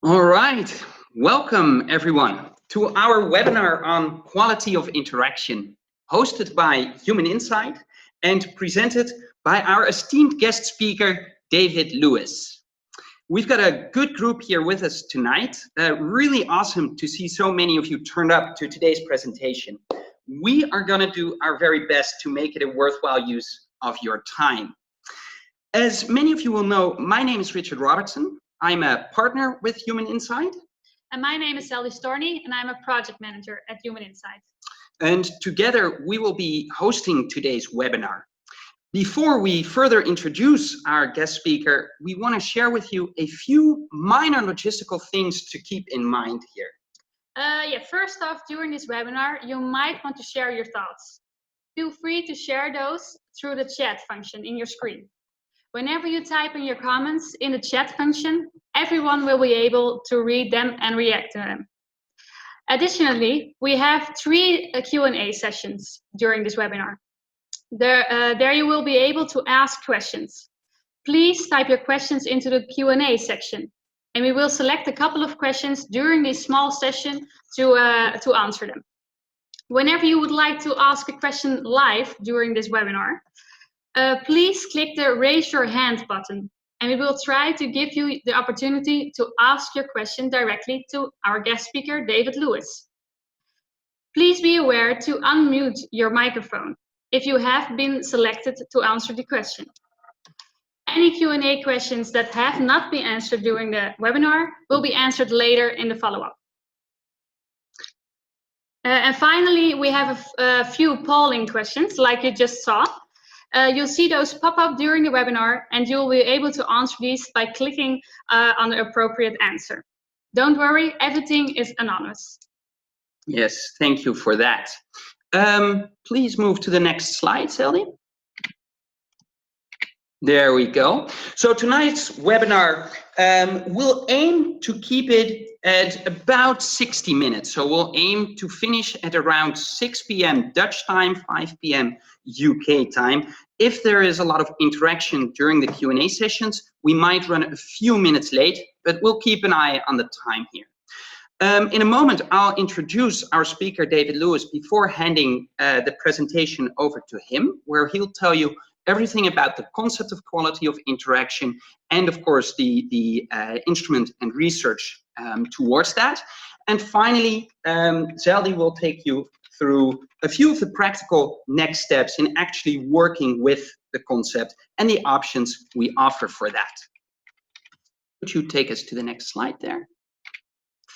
All right, welcome everyone to our webinar on quality of interaction, hosted by Human Insight and presented by our esteemed guest speaker, David Lewis. We've got a good group here with us tonight. Really awesome to see so many of you turned up to today's presentation. We are going to do our very best to make it a worthwhile use of your time. As many of you will know, my name is Richard Robertson. I'm a partner with Human Insight. And my name is Sally Storney, and I'm a project manager at Human Insight. And together we will be hosting today's webinar. Before we further introduce our guest speaker, we want to share with you a few minor logistical things to keep in mind here. First off, during this webinar, you might want to share your thoughts. Feel free to share those through the chat function in your screen. Whenever you type in your comments in the chat function, everyone will be able to read them and react to them. Additionally, we have 3 Q&A sessions during this webinar. There you will be able to ask questions. Please type your questions into the Q&A section, and we will select a couple of questions during this small session to answer them. Whenever you would like to ask a question live during this webinar, please click the raise your hand button, and we will try to give you the opportunity to ask your question directly to our guest speaker, David Lewis. Please be aware to unmute your microphone if you have been selected to answer the question. Any Q&A questions that have not been answered during the webinar will be answered later in the follow-up. And finally, we have a few polling questions, like you just saw. You'll see those pop up during the webinar, and you'll be able to answer these by clicking on the appropriate answer. Don't worry, everything is anonymous. Yes, thank you for that. Please move to the next slide, Sally. There we go. So tonight's webinar, we'll aim to keep it at about 60 minutes. So we'll aim to finish at around 6 p.m. Dutch time, 5 p.m. UK time. If there is a lot of interaction during the Q&A sessions, we might run a few minutes late, but we'll keep an eye on the time here. In a moment, I'll introduce our speaker, David Lewis, before handing the presentation over to him, where he'll tell you everything about the concept of quality of interaction and, of course, the instrument and research towards that. And finally, Zeldy will take you through a few of the practical next steps in actually working with the concept and the options we offer for that. Would you take us to the next slide there?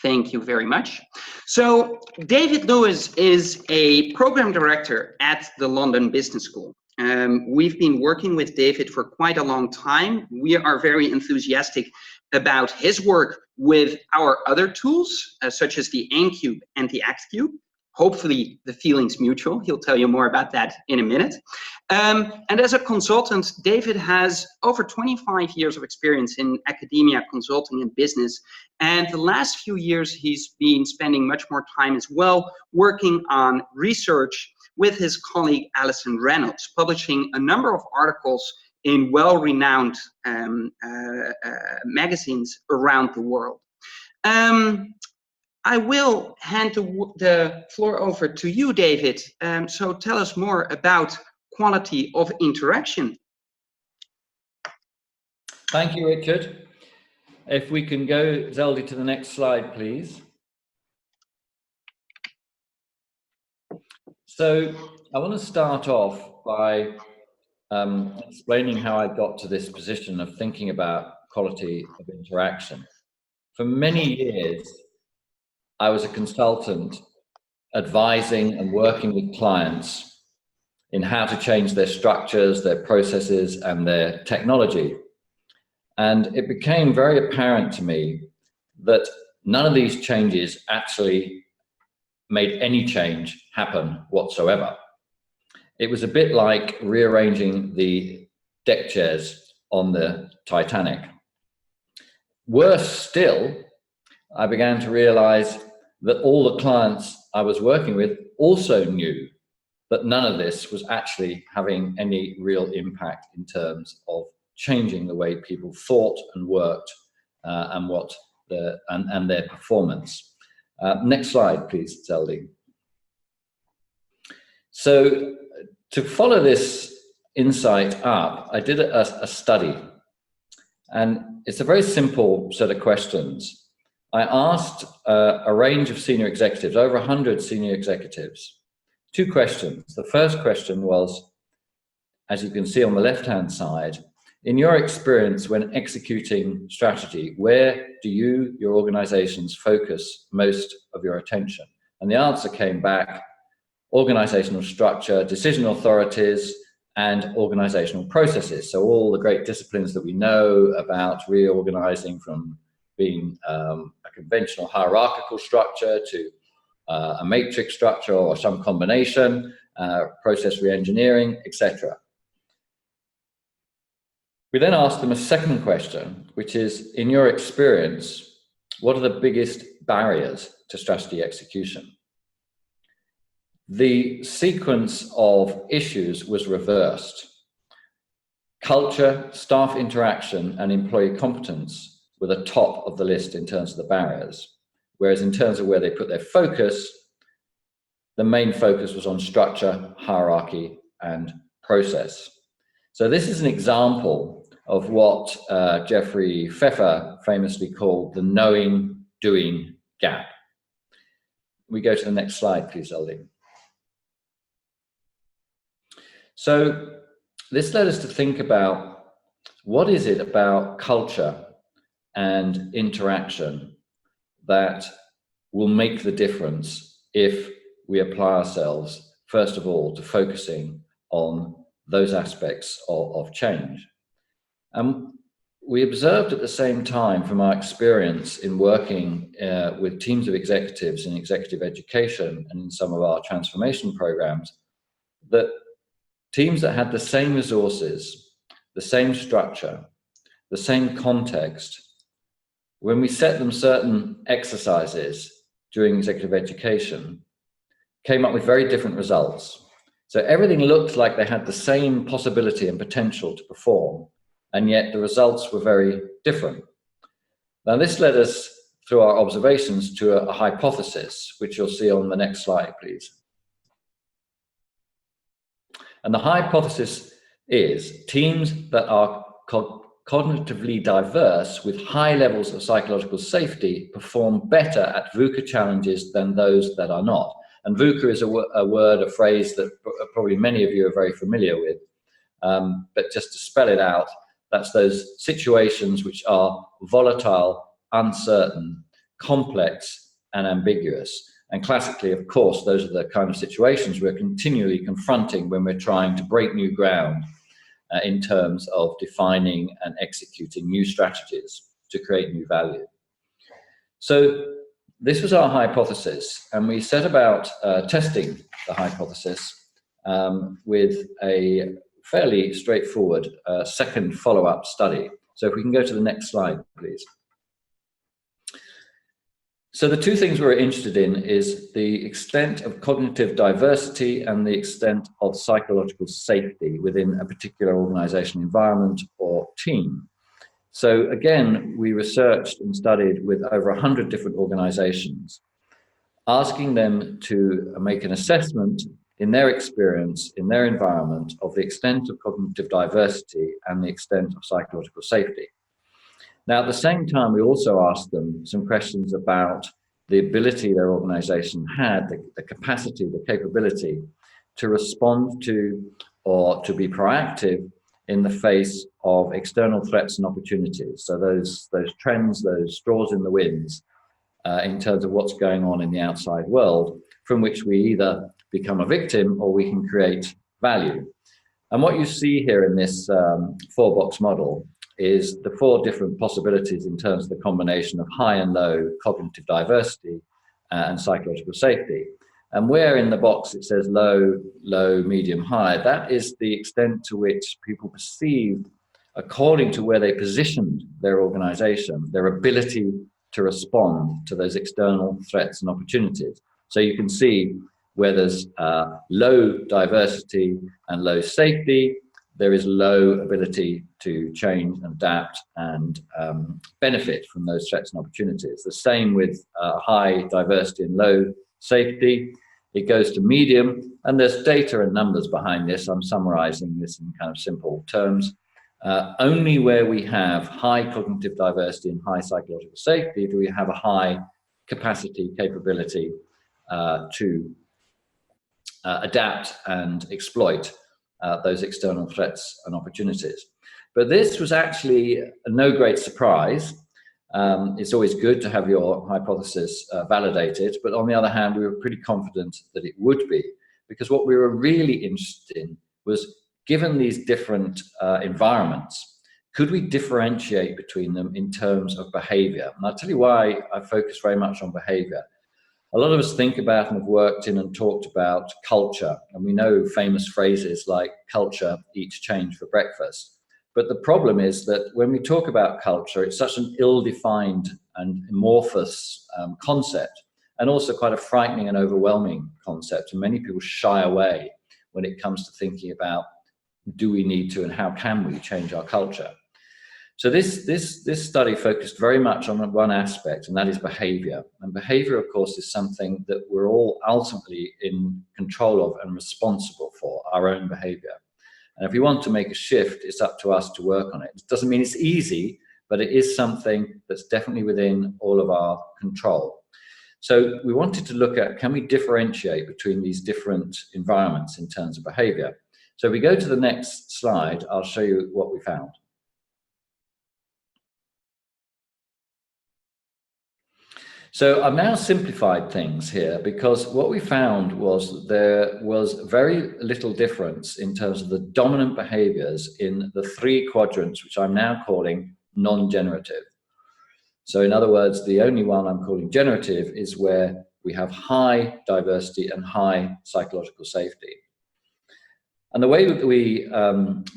Thank you very much. So David Lewis is a program director at the London Business School. We've been working with David for quite a long time. We are very enthusiastic about his work with our other tools, such as the AimCube and the ActCube. Hopefully the feeling's mutual. He'll tell you more about that in a minute. And as a consultant, David has over 25 years of experience in academia, consulting, and business. And the last few years, he's been spending much more time as well working on research with his colleague Alison Reynolds, publishing a number of articles in well-renowned magazines around the world. I will hand the floor over to you, David. So tell us more about quality of interaction. Thank you, Richard. If we can go, Zeldy, to the next slide, please. So I want to start off by explaining how I got to this position of thinking about quality of interaction. For many years, I was a consultant advising and working with clients in how to change their structures, their processes, and their technology. And it became very apparent to me that none of these changes actually made any change happen whatsoever. It was a bit like rearranging the deck chairs on the Titanic. Worse still, I began to realize that all the clients I was working with also knew that none of this was actually having any real impact in terms of changing the way people thought and worked and what and their performance. Next slide, please, Zeldin. So to follow this insight up, I did a study, and it's a very simple set of questions. I asked a range of senior executives, over 100 senior executives, 2 questions. The first question was, as you can see on the left-hand side, in your experience when executing strategy, where do you, your organizations, focus most of your attention? And the answer came back: organizational structure, decision authorities, and organizational processes. So all the great disciplines that we know about reorganizing, from being a conventional hierarchical structure to a matrix structure or some combination, process reengineering, etc. We then asked them a second question, which is, in your experience, what are the biggest barriers to strategy execution? The sequence of issues was reversed. Culture, staff interaction, and employee competence were the top of the list in terms of the barriers, whereas in terms of where they put their focus, the main focus was on structure, hierarchy, and process. So this is an example of what Jeffrey Pfeffer famously called the knowing-doing gap. We go to the next slide, please, Zeldin. So this led us to think about, what is it about culture and interaction that will make the difference if we apply ourselves, first of all, to focusing on those aspects of change. We observed at the same time, from our experience in working with teams of executives in executive education and in some of our transformation programs, that teams that had the same resources, the same structure, the same context, when we set them certain exercises during executive education, came up with very different results. So everything looked like they had the same possibility and potential to perform, and yet the results were very different. Now this led us, through our observations, to a hypothesis, which you'll see on the next slide, please. And the hypothesis is teams that are cognitively diverse with high levels of psychological safety perform better at VUCA challenges than those that are not. And VUCA is a word, a phrase that probably many of you are very familiar with. But just to spell it out, that's those situations which are volatile, uncertain, complex, and ambiguous. And classically, of course, those are the kind of situations we're continually confronting when we're trying to break new ground in terms of defining and executing new strategies to create new value. So this was our hypothesis, and we set about testing the hypothesis with a fairly straightforward second follow-up study. So if we can go to the next slide, please. So the 2 things we're interested in is the extent of cognitive diversity and the extent of psychological safety within a particular organization environment or team. So again, we researched and studied with over 100 different organizations, asking them to make an assessment in their experience, in their environment, of the extent of cognitive diversity and the extent of psychological safety. Now, at the same time, we also asked them some questions about the ability their organization had, the capacity, the capability to respond to or to be proactive in the face of external threats and opportunities. So those trends, those straws in the winds, in terms of what's going on in the outside world, from which we either become a victim or we can create value. And what you see here in this 4-box model is the 4 different possibilities in terms of the combination of high and low cognitive diversity and psychological safety. And where in the box it says low, low, medium, high, that is the extent to which people perceived, according to where they positioned their organization, their ability to respond to those external threats and opportunities. So you can see where there's low diversity and low safety, there is low ability to change and adapt and benefit from those threats and opportunities. The same with high diversity and low safety. It goes to medium, and there's data and numbers behind this. I'm summarizing this in kind of simple terms. Only where we have high cognitive diversity and high psychological safety do we have a high capacity, capability to adapt and exploit those external threats and opportunities. But this was actually no great surprise. It's always good to have your hypothesis validated, but on the other hand, we were pretty confident that it would be, because what we were really interested in was, given these different environments, could we differentiate between them in terms of behavior? And I'll tell you why I focus very much on behavior. A lot of us think about and have worked in and talked about culture, and we know famous phrases like culture eats change for breakfast. But the problem is that when we talk about culture, it's such an ill-defined and amorphous concept, and also quite a frightening and overwhelming concept. And many people shy away when it comes to thinking about, do we need to and how can we change our culture? So this study focused very much on one aspect, and that is behavior. And behavior, of course, is something that we're all ultimately in control of and responsible for, our own behavior. And if we want to make a shift, it's up to us to work on it. It doesn't mean it's easy, but it is something that's definitely within all of our control. So we wanted to look at, can we differentiate between these different environments in terms of behavior? So if we go to the next slide, I'll show you what we found. So I've now simplified things here, because what we found was there was very little difference in terms of the dominant behaviors in the 3 quadrants, which I'm now calling non-generative. So in other words, the only one I'm calling generative is where we have high diversity and high psychological safety. And the way that we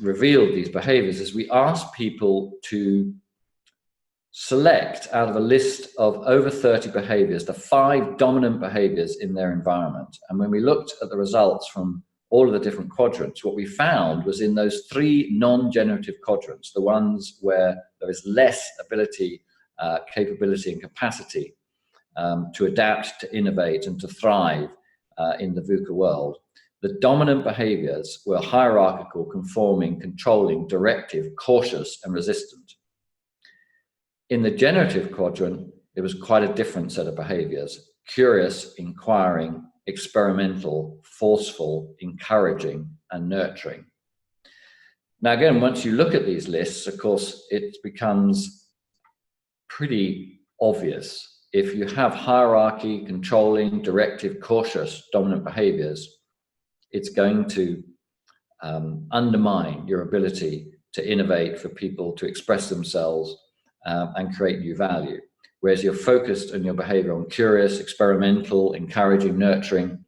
revealed these behaviors is we asked people to select out of a list of over 30 behaviors, the 5 dominant behaviors in their environment. And when we looked at the results from all of the different quadrants, what we found was in those 3 non-generative quadrants, the ones where there is less ability, capability and capacity to adapt, to innovate and to thrive in the VUCA world, the dominant behaviors were hierarchical, conforming, controlling, directive, cautious and resistant. In the generative quadrant, it was quite a different set of behaviors: curious, inquiring, experimental, forceful, encouraging, and nurturing. Now, again, once you look at these lists, of course, it becomes pretty obvious. If you have hierarchy, controlling, directive, cautious, dominant behaviors, it's going to undermine your ability to innovate, for people to express themselves and create new value. Whereas you're focused on your behavior on curious, experimental, encouraging, nurturing,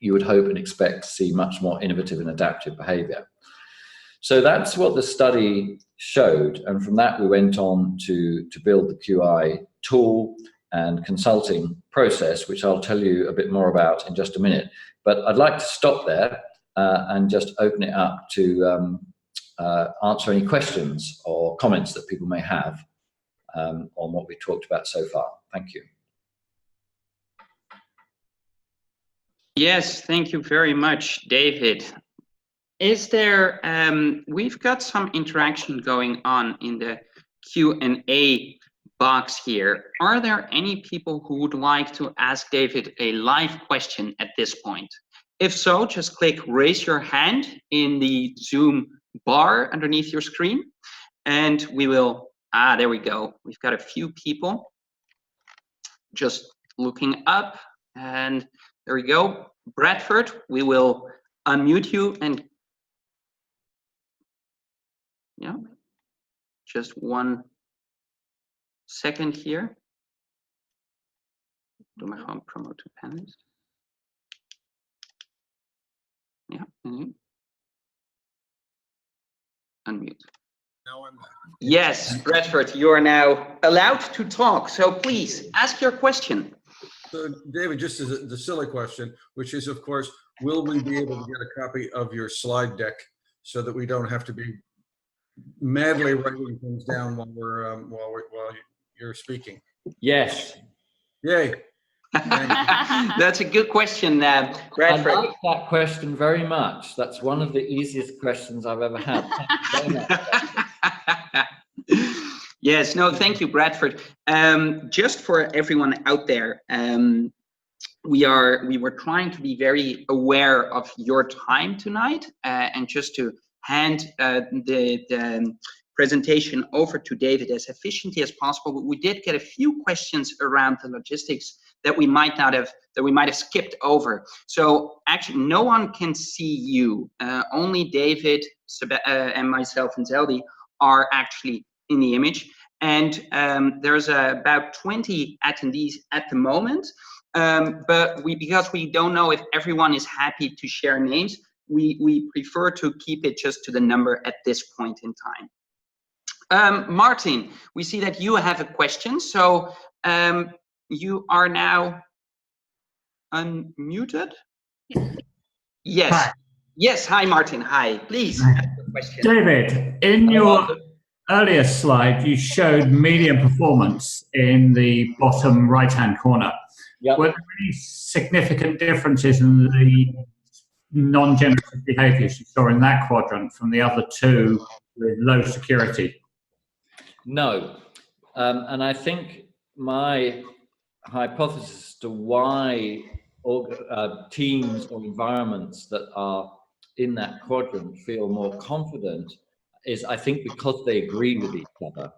you would hope and expect to see much more innovative and adaptive behavior. So that's what the study showed. And from that, we went on to build the QI tool and consulting process, which I'll tell you a bit more about in just a minute. But I'd like to stop there and just open it up to answer any questions or comments that people may have on what we talked about so far. Thank you. Yes, thank you very much, David. Is there, we've got some interaction going on in the Q&A box here. Are there any people who would like to ask David a live question at this point? If so, just click raise your hand in the Zoom bar underneath your screen, and we will, there we go. We've got a few people just looking up, and there we go. Bradford, we will unmute you, and yeah, just 1 second here. Doe maar gewoon promote to panelist. Yeah, unmute. Now I'm back. Yes, Bradford, you are now allowed to talk. So please ask your question. So David, just as the silly question, which is, of course, will we be able to get a copy of your slide deck so that we don't have to be madly writing things down while you're speaking. Yes. Yay. That's a good question, I Bradford. like that question very much. That's one of the easiest questions I've ever had. Thank you very much. Yes, no, thank you, Bradford. Just for everyone out there, we were trying to be very aware of your time tonight, and just to hand the presentation over to David as efficiently as possible. We did get a few questions around the logistics that we might have skipped over. So actually, no one can see you. Only David and myself and Zeldi are actually in the image. And there's about 20 attendees at the moment. But because we don't know if everyone is happy to share names, we prefer to keep it just to the number at this point in time. Martin, we see that you have a question. So you are now unmuted? Yes. Hi. Yes, hi Martin, hi. Please, ask your question. David, in your earlier slide, you showed median performance in the bottom right-hand corner. Yep. Were there any significant differences in the non-generative behaviors you saw in that quadrant from the other two with low security? No. And I think my hypothesis as to why teams or environments that are in that quadrant feel more confident is, I think, because they agree with each other.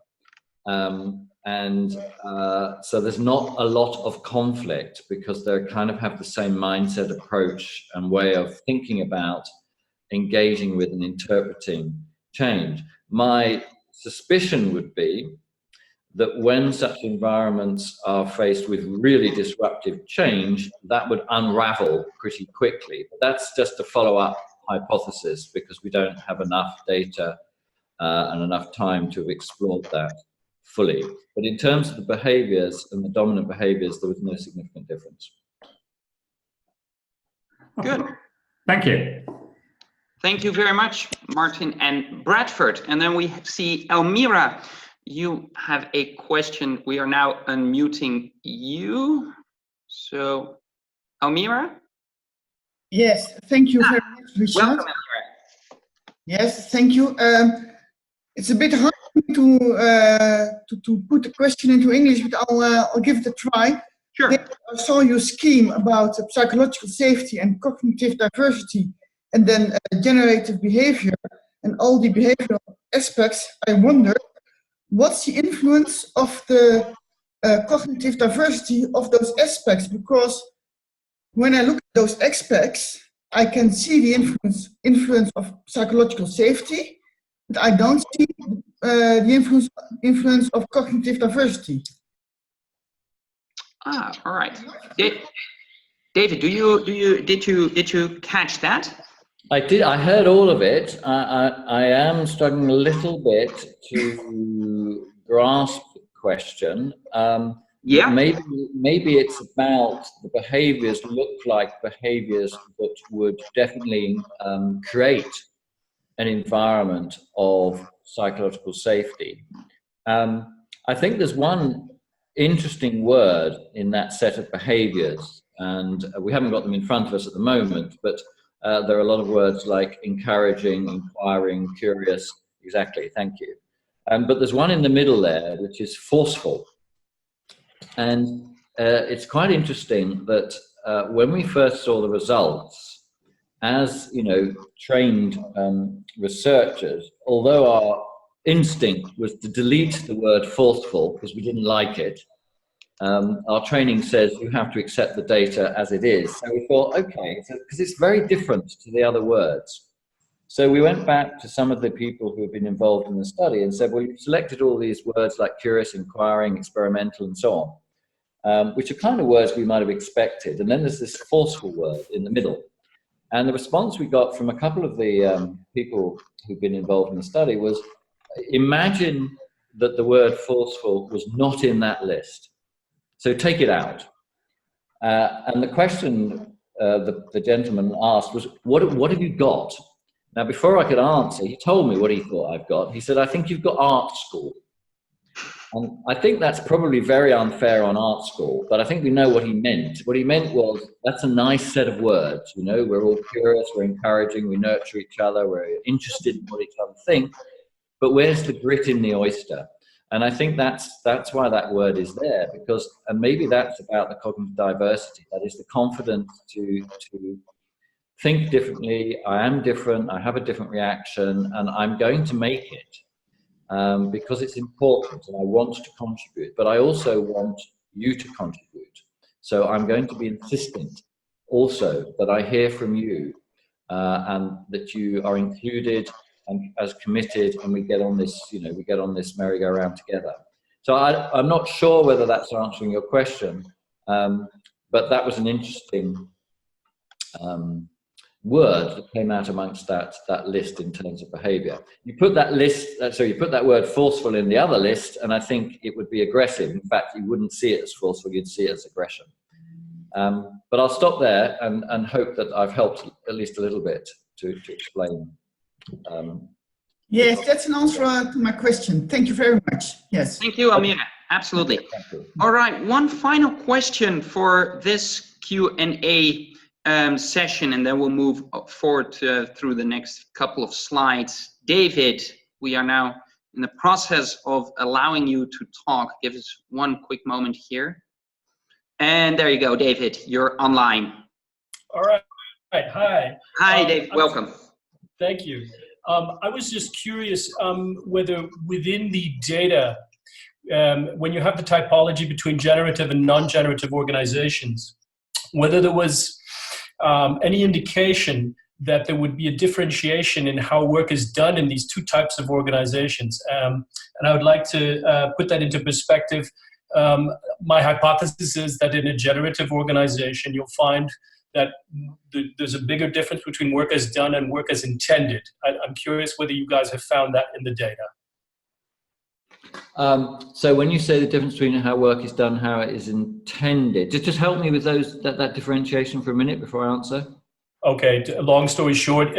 So there's not a lot of conflict because they kind of have the same mindset, approach, and way of thinking about engaging with and interpreting change. My suspicion would be that when such environments are faced with really disruptive change, that would unravel pretty quickly. But that's just a follow-up hypothesis because we don't have enough data and enough time to have explored that fully. But in terms of the behaviors and the dominant behaviors, there was no significant difference. Good. Thank you. Thank you very much, Martin and Bradford. And then we see Elmira. You have a question. We are now unmuting you. So, Elmira? Yes, thank you very much, Richard. Welcome, Elmira. Yes, thank you. It's a bit hard to put the question into English, but I'll give it a try. Sure. I saw your scheme about psychological safety and cognitive diversity, and then generative behavior and all the behavioral aspects. I wonder, what's the influence of the cognitive diversity of those aspects? Because when I look at those aspects, I can see the influence of psychological safety, but I don't see the influence of cognitive diversity. Ah, all right. David, did you catch that? I did. I heard all of it. I am struggling a little bit to grasp the question. Yeah. Maybe it's about the behaviors look like behaviors that would definitely create an environment of psychological safety. I think there's one interesting word in that set of behaviors, and we haven't got them in front of us at the moment, but there are a lot of words like encouraging, inquiring, curious. Exactly, thank you. But there's one in the middle there, which is forceful. And it's quite interesting that when we first saw the results, as trained researchers, although our instinct was to delete the word forceful because we didn't like it, our training says you have to accept the data as it is. So we thought, okay, because it's very different to the other words. So we went back to some of the people who have been involved in the study and said, well, you've selected all these words like curious, inquiring, experimental, and so on, which are kind of words we might have expected. And then there's this forceful word in the middle. And the response we got from a couple of the people who've been involved in the study was, imagine that the word forceful was not in that list. So take it out. And the question the gentleman asked was, what have you got? Now, before I could answer, he told me what he thought I've got. He said, I think you've got art school. And I think that's probably very unfair on art school, but I think we know what he meant. What he meant was, that's a nice set of words, you know, we're all curious, we're encouraging, we nurture each other, we're interested in what each other think, but where's the grit in the oyster? And I think that's why that word is there, because, and maybe that's about the cognitive diversity, that is the confidence to think differently. I am different, I have a different reaction, and I'm going to make it. Because it's important and I want to contribute, but I also want you to contribute. So I'm going to be insistent also that I hear from you and that you are included and as committed, and we get on this, you know, we get on this merry-go-round together. So I'm not sure whether that's answering your question, but that was an interesting word that came out amongst that list in terms of behavior. You put that list, you put that word forceful in the other list, and I think it would be aggressive. In fact, you wouldn't see it as forceful, you'd see it as aggression. But I'll stop there and hope that I've helped at least a little bit to explain. Yes, that's an answer to my question. Thank you very much. Yes. Thank you, Amir. Absolutely. Thank you. All right, one final question for this Q&A session, and then we'll move forward through the next couple of slides. David, we are now in the process of allowing you to talk. Give us one quick moment here. And there you go, David, you're online. All right. Hi. Hi, Dave. Welcome. Thank you. I was just curious whether within the data, when you have the typology between generative and non-generative organizations, whether there was any indication that there would be a differentiation in how work is done in these two types of organizations. And I would like to put that into perspective. My hypothesis is that in a generative organization, you'll find that there's a bigger difference between work as done and work as intended. I'm curious whether you guys have found that in the data. So when you say the difference between how work is done, how it is intended, just help me with that differentiation for a minute before I answer. Okay, long story short,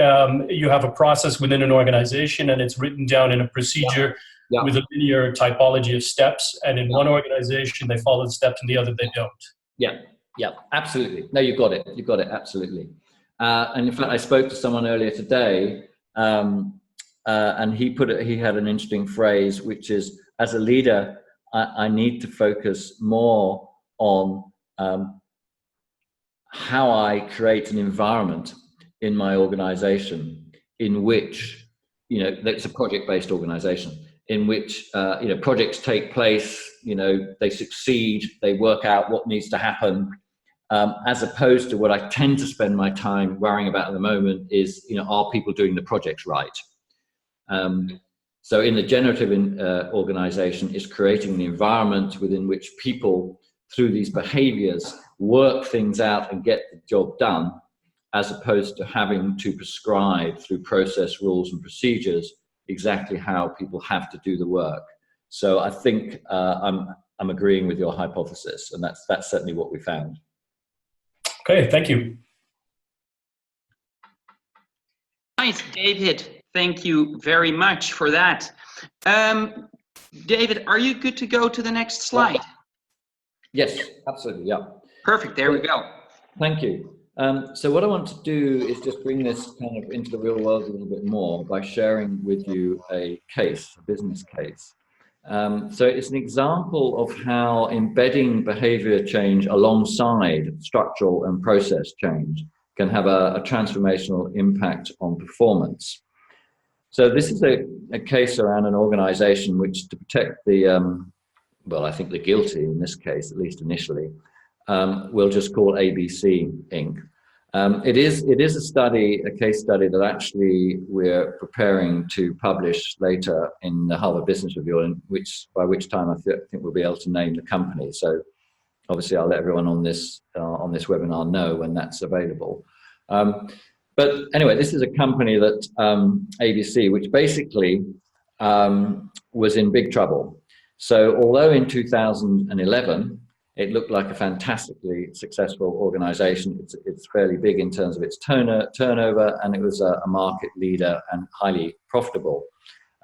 you have a process within an organization and it's written down in a procedure with a linear typology of steps. And in one organization, they follow the steps, and the other, they don't. Yeah, absolutely. No, you've got it. You've got it, absolutely. And in fact, I spoke to someone earlier today, and he had an interesting phrase, which is, as a leader, I need to focus more on how I create an environment in my organization in which, you know, it's a project-based organization, in which, you know, projects take place, you know, they succeed, they work out what needs to happen, as opposed to what I tend to spend my time worrying about at the moment is, you know, are people doing the projects right? So in the generative organization is creating an environment within which people, through these behaviors, work things out and get the job done, as opposed to having to prescribe through process, rules and procedures exactly how people have to do the work. So I think I'm agreeing with your hypothesis, and that's certainly what we found. Okay, thank you. Nice, David. Thank you very much for that. David, are you good to go to the next slide? Yes, absolutely, yeah. Perfect, there we go. Thank you. So what I want to do is just bring this kind of into the real world a little bit more by sharing with you a case, a business case. So it's an example of how embedding behavior change alongside structural and process change can have a transformational impact on performance. So this is a case around an organization which, to protect the, well, I think the guilty in this case, at least initially, we'll just call ABC Inc. It is a study, a case study that actually we're preparing to publish later in the Harvard Business Review, by which time I think we'll be able to name the company. So obviously I'll let everyone on this webinar know when that's available. But anyway, this is a company that, ABC, which basically was in big trouble. So although in 2011, It looked like a fantastically successful organization. It's fairly big in terms of its turnover, and it was a market leader and highly profitable.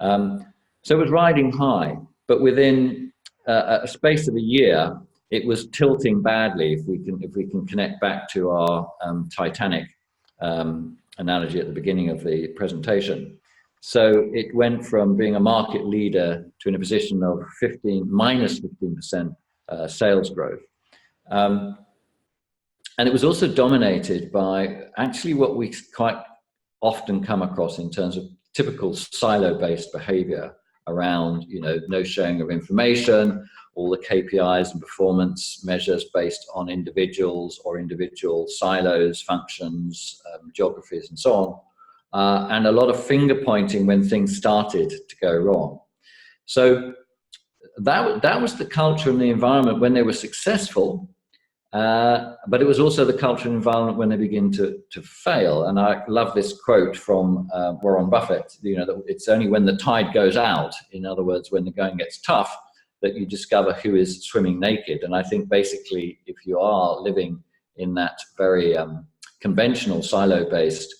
So it was riding high, but within a space of a year, it was tilting badly. If we can connect back to our Titanic analogy at the beginning of the presentation. So it went from being a market leader to in a position of minus 15% sales growth. And it was also dominated by actually what we quite often come across in terms of typical silo-based behavior around, no sharing of information, all the KPIs and performance measures based on individuals or individual silos, functions, geographies, and so on. And a lot of finger pointing when things started to go wrong. So that was the culture and the environment when they were successful, but it was also the culture and environment when they begin to fail. And I love this quote from Warren Buffett, that it's only when the tide goes out, in other words, when the going gets tough, that you discover who is swimming naked. And I think basically, if you are living in that very conventional silo-based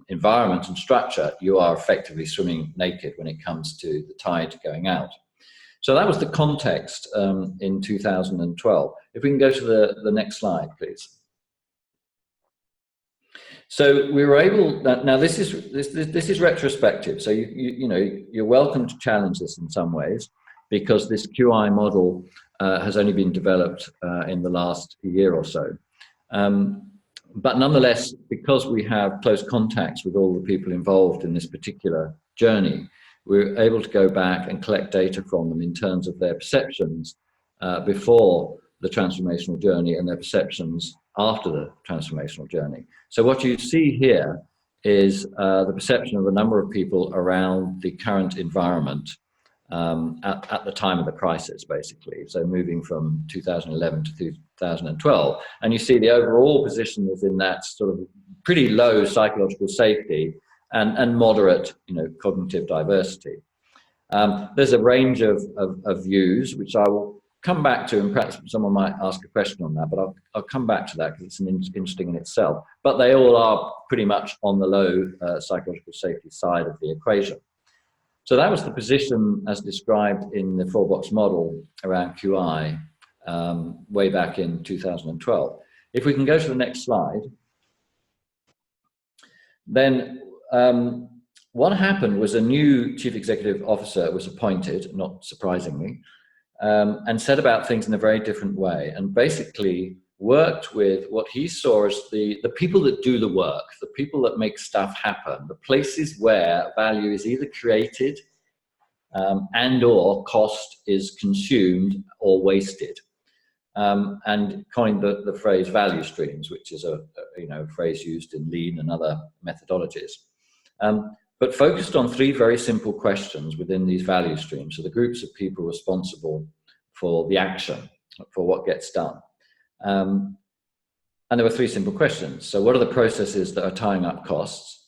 environment and structure, you are effectively swimming naked when it comes to the tide going out. So that was the context in 2012. If we can go to the next slide, please. So we were able. Now this is retrospective. So you're welcome to challenge this in some ways, because this QI model has only been developed in the last year or so. But nonetheless, because we have close contacts with all the people involved in this particular journey, we're able to go back and collect data from them in terms of their perceptions before the transformational journey and their perceptions after the transformational journey. So what you see here is the perception of a number of people around the current environment at the time of the crisis, basically. So moving from 2011 to 2012. And you see the overall position is in that sort of pretty low psychological safety and moderate, cognitive diversity. There's a range of views, which I will come back to, and perhaps someone might ask a question on that, but I'll come back to that because it's interesting in itself. But they all are pretty much on the low psychological safety side of the equation. So that was the position as described in the 4-box model around QI way back in 2012. If we can go to the next slide, then what happened was a new chief executive officer was appointed, not surprisingly, and set about things in a very different way, and basically worked with what he saw as the people that do the work, the people that make stuff happen, the places where value is either created and or cost is consumed or wasted. And coined the phrase value streams, which is a phrase used in Lean and other methodologies. But focused on 3 very simple questions within these value streams. So the groups of people responsible for the action, for what gets done. And there were 3 simple questions. So what are the processes that are tying up costs?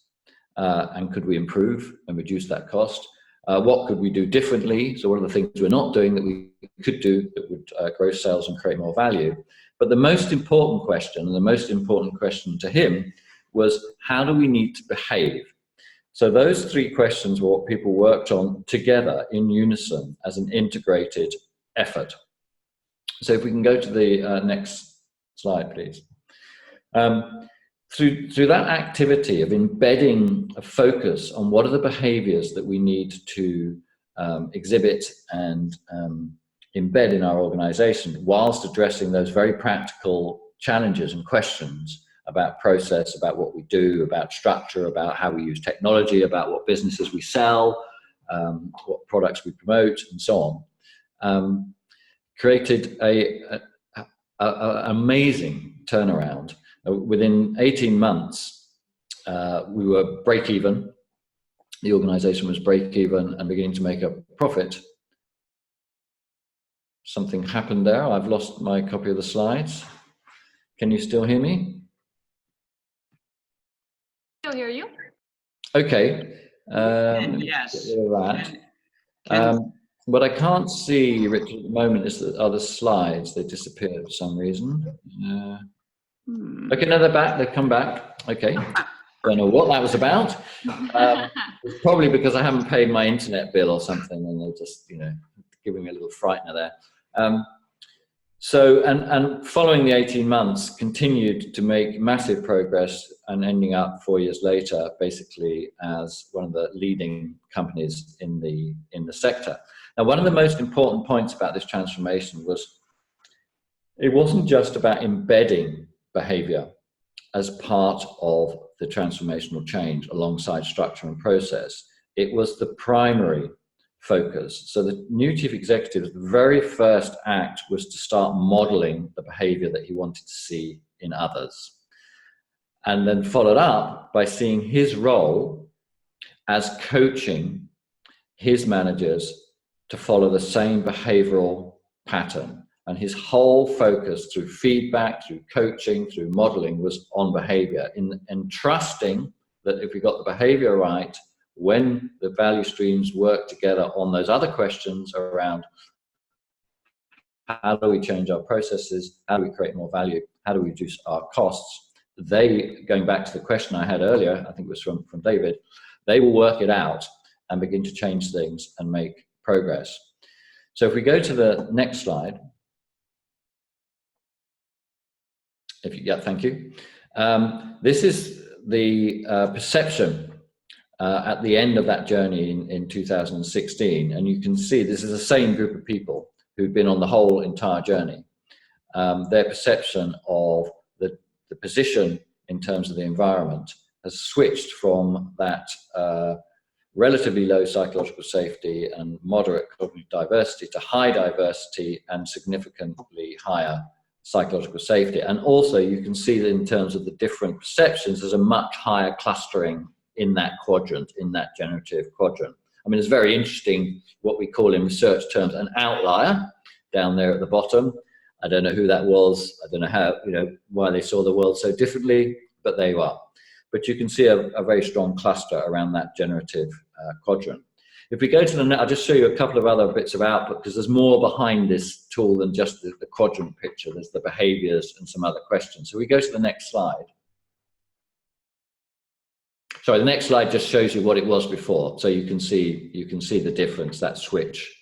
And could we improve and reduce that cost? What could we do differently? So what are the things we're not doing that we could do that would grow sales and create more value? But the most important question, and the most important question to him, was how do we need to behave? So those 3 questions were what people worked on together in unison as an integrated effort. So if we can go to the next slide, please. Through that activity of embedding a focus on what are the behaviors that we need to exhibit and embed in our organization, whilst addressing those very practical challenges and questions about process, about what we do, about structure, about how we use technology, about what businesses we sell, what products we promote, and so on, created an amazing turnaround. Within 18 months, we were break even. The organization was break even and beginning to make a profit. Something happened there. I've lost my copy of the slides. Can you still hear me? Still hear you. Okay. Yes. That. What I can't see, Richard, at the moment is the other slides. They disappeared for some reason. Okay, no, they're back. They've come back. Okay. Don't know what that was about. It's probably because I haven't paid my internet bill or something, and they're just, you know, giving me a little frightener there. So, and following the 18 months, continued to make massive progress and ending up 4 years later, basically as one of the leading companies in the sector. Now, one of the most important points about this transformation was it wasn't just about embedding behavior as part of the transformational change alongside structure and process. It was the primary focus. So the new chief executive's very first act was to start modeling the behavior that he wanted to see in others. And then followed up by seeing his role as coaching his managers to follow the same behavioral pattern. And his whole focus through feedback, through coaching, through modeling was on behavior, and trusting that if we got the behavior right, when the value streams work together on those other questions around how do we change our processes, how do we create more value, how do we reduce our costs, they, going back to the question I had earlier, I think it was from David, they will work it out and begin to change things and make progress. So if we go to the next slide, thank you. This is the perception at the end of that journey in 2016, and you can see this is the same group of people who've been on the whole entire journey. Their perception of the position in terms of the environment has switched from that relatively low psychological safety and moderate cognitive diversity to high diversity and significantly higher psychological safety. And also you can see that in terms of the different perceptions, there's a much higher clustering in that quadrant, in that generative quadrant. I mean, it's very interesting what we call in research terms an outlier down there at the bottom. I don't know who that was. I don't know how, you know, why they saw the world so differently, but they are. But you can see a very strong cluster around that generative quadrant. If we go to the, I'll just show you a couple of other bits of output, because there's more behind this tool than just the quadrant picture. There's the behaviors and some other questions. So we go to the next slide. Sorry, the next slide just shows you what it was before. So you can see the difference, that switch.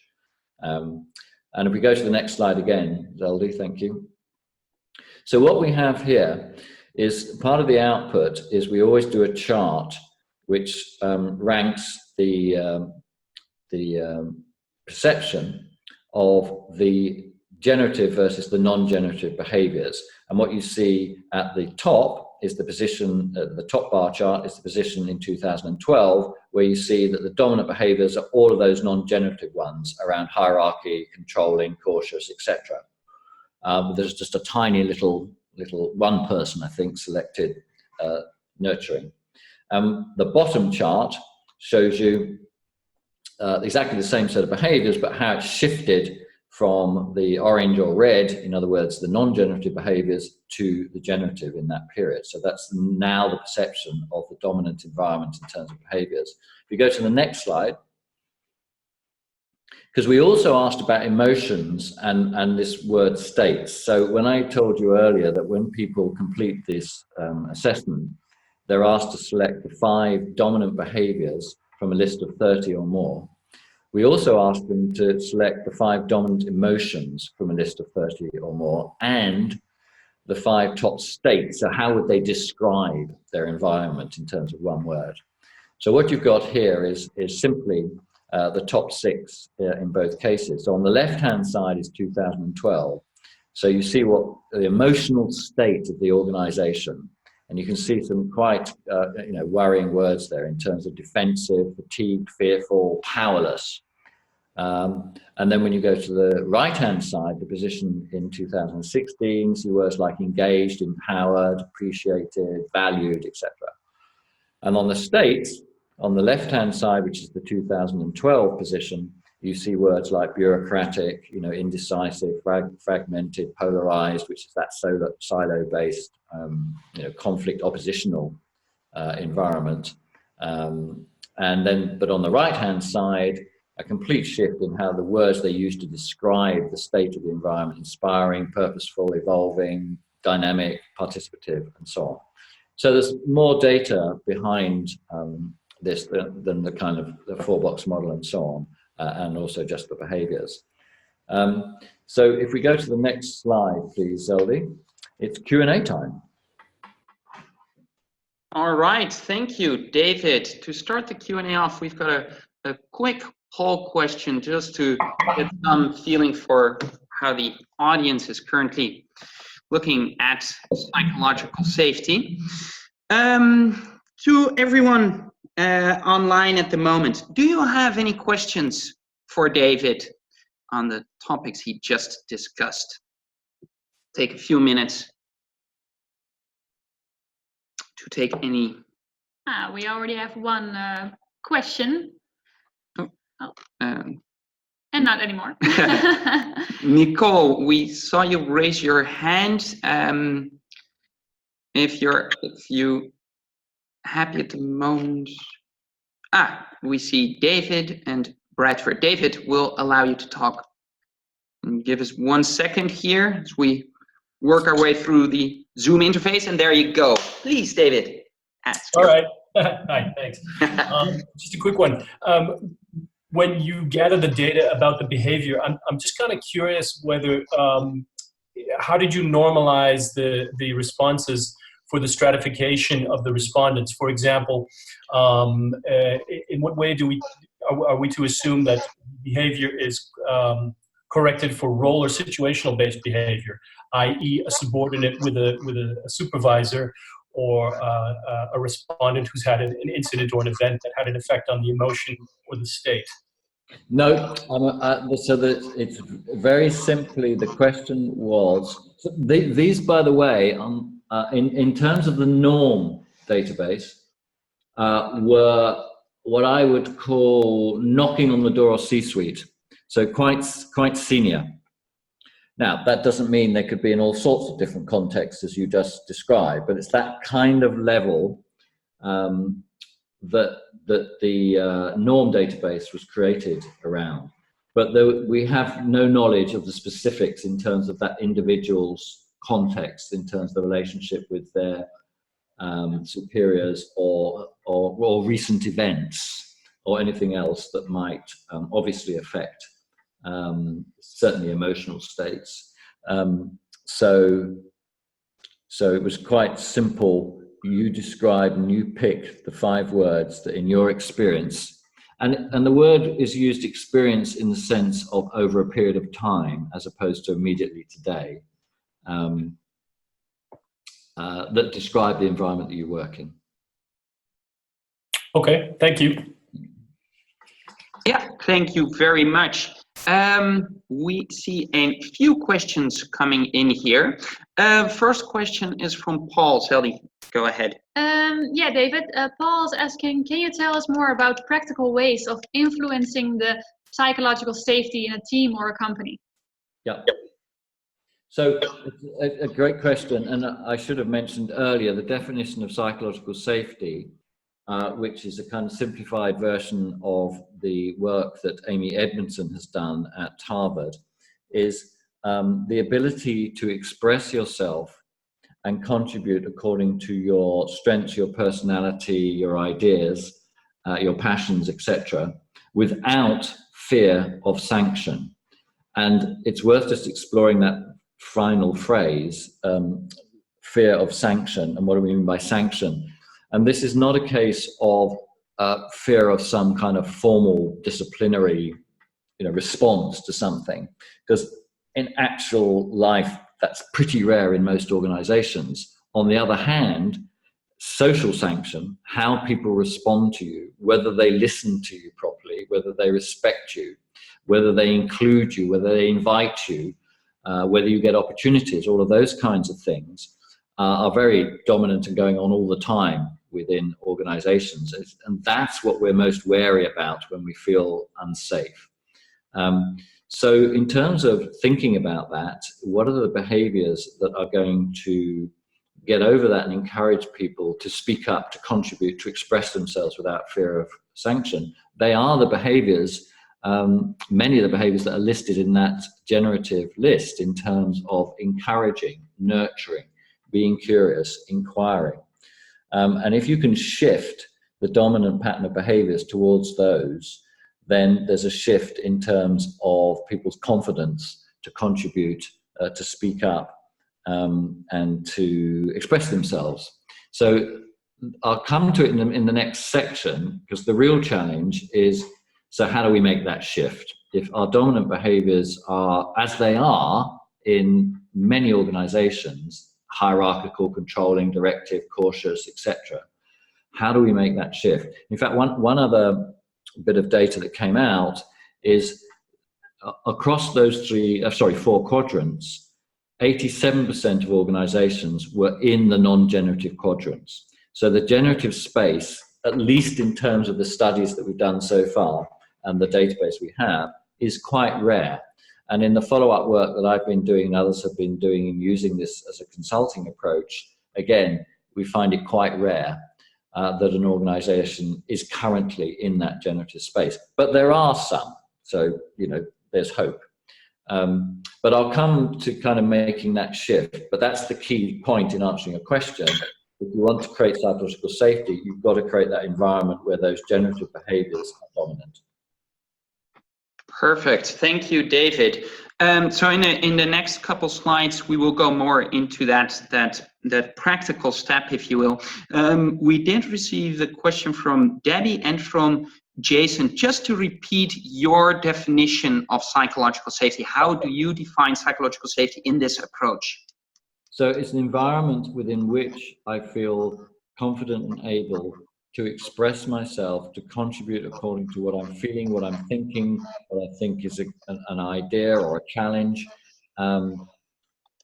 And if we go to the next slide again, Zeldy, thank you. So what we have here is part of the output is we always do a chart which ranks the perception of the generative versus the non-generative behaviors. And what you see at the top is the position, the top bar chart is the position in 2012, where you see that the dominant behaviors are all of those non-generative ones around hierarchy, controlling, cautious, etc. There's just a tiny little one person, I think, selected nurturing. The bottom chart shows you exactly the same set of behaviors, but how it shifted from the orange or red, in other words, the non-generative behaviors, to the generative in that period. So that's now the perception of the dominant environment in terms of behaviors. If you go to the next slide, because we also asked about emotions and this word states. So when I told you earlier that when people complete this assessment, they're asked to select the 5 dominant behaviors from a list of 30 or more. We also asked them to select the 5 dominant emotions from a list of 30 or more, and the 5 top states. So how would they describe their environment in terms of one word? So what you've got here is simply the top 6 in both cases. So on the left-hand side is 2012. So you see what the emotional state of the organization, and you can see some quite worrying words there in terms of defensive, fatigued, fearful, powerless. And then when you go to the right-hand side, the position in 2016, see words like engaged, empowered, appreciated, valued, etc. And on the states, on the left-hand side, which is the 2012 position, you see words like bureaucratic, indecisive, fragmented, polarized, which is that silo-based, conflict oppositional environment. And then, but on the right-hand side, a complete shift in how the words they use to describe the state of the environment: inspiring, purposeful, evolving, dynamic, participative, and so on. So there's more data behind this than the kind of the 4-box model and so on, and also just the behaviors. So if we go to the next slide, please, Zeldy, it's Q&A time. All right, thank you, David. To start the Q&A off, we've got a quick poll question just to get some feeling for how the audience is currently looking at psychological safety. To everyone online at the moment, do you have any questions for David on the topics he just discussed? Take a few minutes to take any. We already have one question. And not anymore. Nicole, we saw you raise your hand. If you happy at the moment. We see David and Bradford. David, we'll allow you to talk. And give us 1 second here as we work our way through the Zoom interface, and there you go. Please, David. All right. Hi, thanks. Just a quick one. When you gather the data about the behavior, I'm just kind of curious whether, how did you normalize the responses for the stratification of the respondents? For example, in what way are we to assume that behavior is corrected for role or situational based behavior, i.e. a subordinate with a supervisor, or a respondent who's had an incident or an event that had an effect on the emotion or the state? No, so that it's very simply, the question was, these, by the way, in terms of the norm database, were what I would call knocking on the door or C-suite, so quite senior. Now, that doesn't mean they could be in all sorts of different contexts as you just described, but it's that kind of level that the norm database was created around. But we have no knowledge of the specifics in terms of that individual's context, in terms of the relationship with their superiors or recent events or anything else that might obviously affect certainly emotional states. So it was quite simple. You described and you picked the 5 words that in your experience, and the word is used experience in the sense of over a period of time as opposed to immediately today, that describe the environment that you work in. Okay, thank you. Yeah, thank you very much. We see a few questions coming in here. First question is from Paul. Zeldy, go ahead. Yeah, David. Paul is asking, can you tell us more about practical ways of influencing the psychological safety in a team or a company? Yeah. So it's a great question, and I should have mentioned earlier the definition of psychological safety, which is a kind of simplified version of the work that Amy Edmondson has done at Harvard, is the ability to express yourself and contribute according to your strengths, your personality, your ideas, your passions, etc., without fear of sanction. And it's worth just exploring that final phrase, fear of sanction, and what do we mean by sanction? And this is not a case of fear of some kind of formal disciplinary, response to something, because in actual life, that's pretty rare in most organizations. On the other hand, social sanction, how people respond to you, whether they listen to you properly, whether they respect you, whether they include you, whether they invite you, whether you get opportunities, all of those kinds of things are very dominant and going on all the time within organizations. And that's what we're most wary about when we feel unsafe. So in terms of thinking about that, what are the behaviors that are going to get over that and encourage people to speak up, to contribute, to express themselves without fear of sanction? They are the behaviors many of the behaviors that are listed in that generative list in terms of encouraging, nurturing, being curious, inquiring. And if you can shift the dominant pattern of behaviors towards those, then there's a shift in terms of people's confidence to contribute, to speak up, and to express themselves. So I'll come to it in the next section, because the real challenge is, so how do we make that shift? If our dominant behaviors are, as they are in many organizations, hierarchical, controlling, directive, cautious, etc., how do we make that shift? In fact, one other bit of data that came out is across those four quadrants, 87% of organizations were in the non-generative quadrants. So the generative space, at least in terms of the studies that we've done so far and the database we have, is quite rare. And in the follow-up work that I've been doing and others have been doing in using this as a consulting approach, again, we find it quite rare that an organization is currently in that generative space. But there are some, so, you know, there's hope. But I'll come to kind of making that shift. But that's the key point in answering a question. If you want to create psychological safety, you've got to create that environment where those generative behaviors are dominant. Perfect. Thank you, David. So in the next couple slides, we will go more into that practical step, if you will. We did receive a question from Debbie and from Jason. Just to repeat your definition of psychological safety, how do you define psychological safety in this approach? So it's an environment within which I feel confident and able to express myself, to contribute according to what I'm feeling, what I'm thinking, what I think is an idea or a challenge,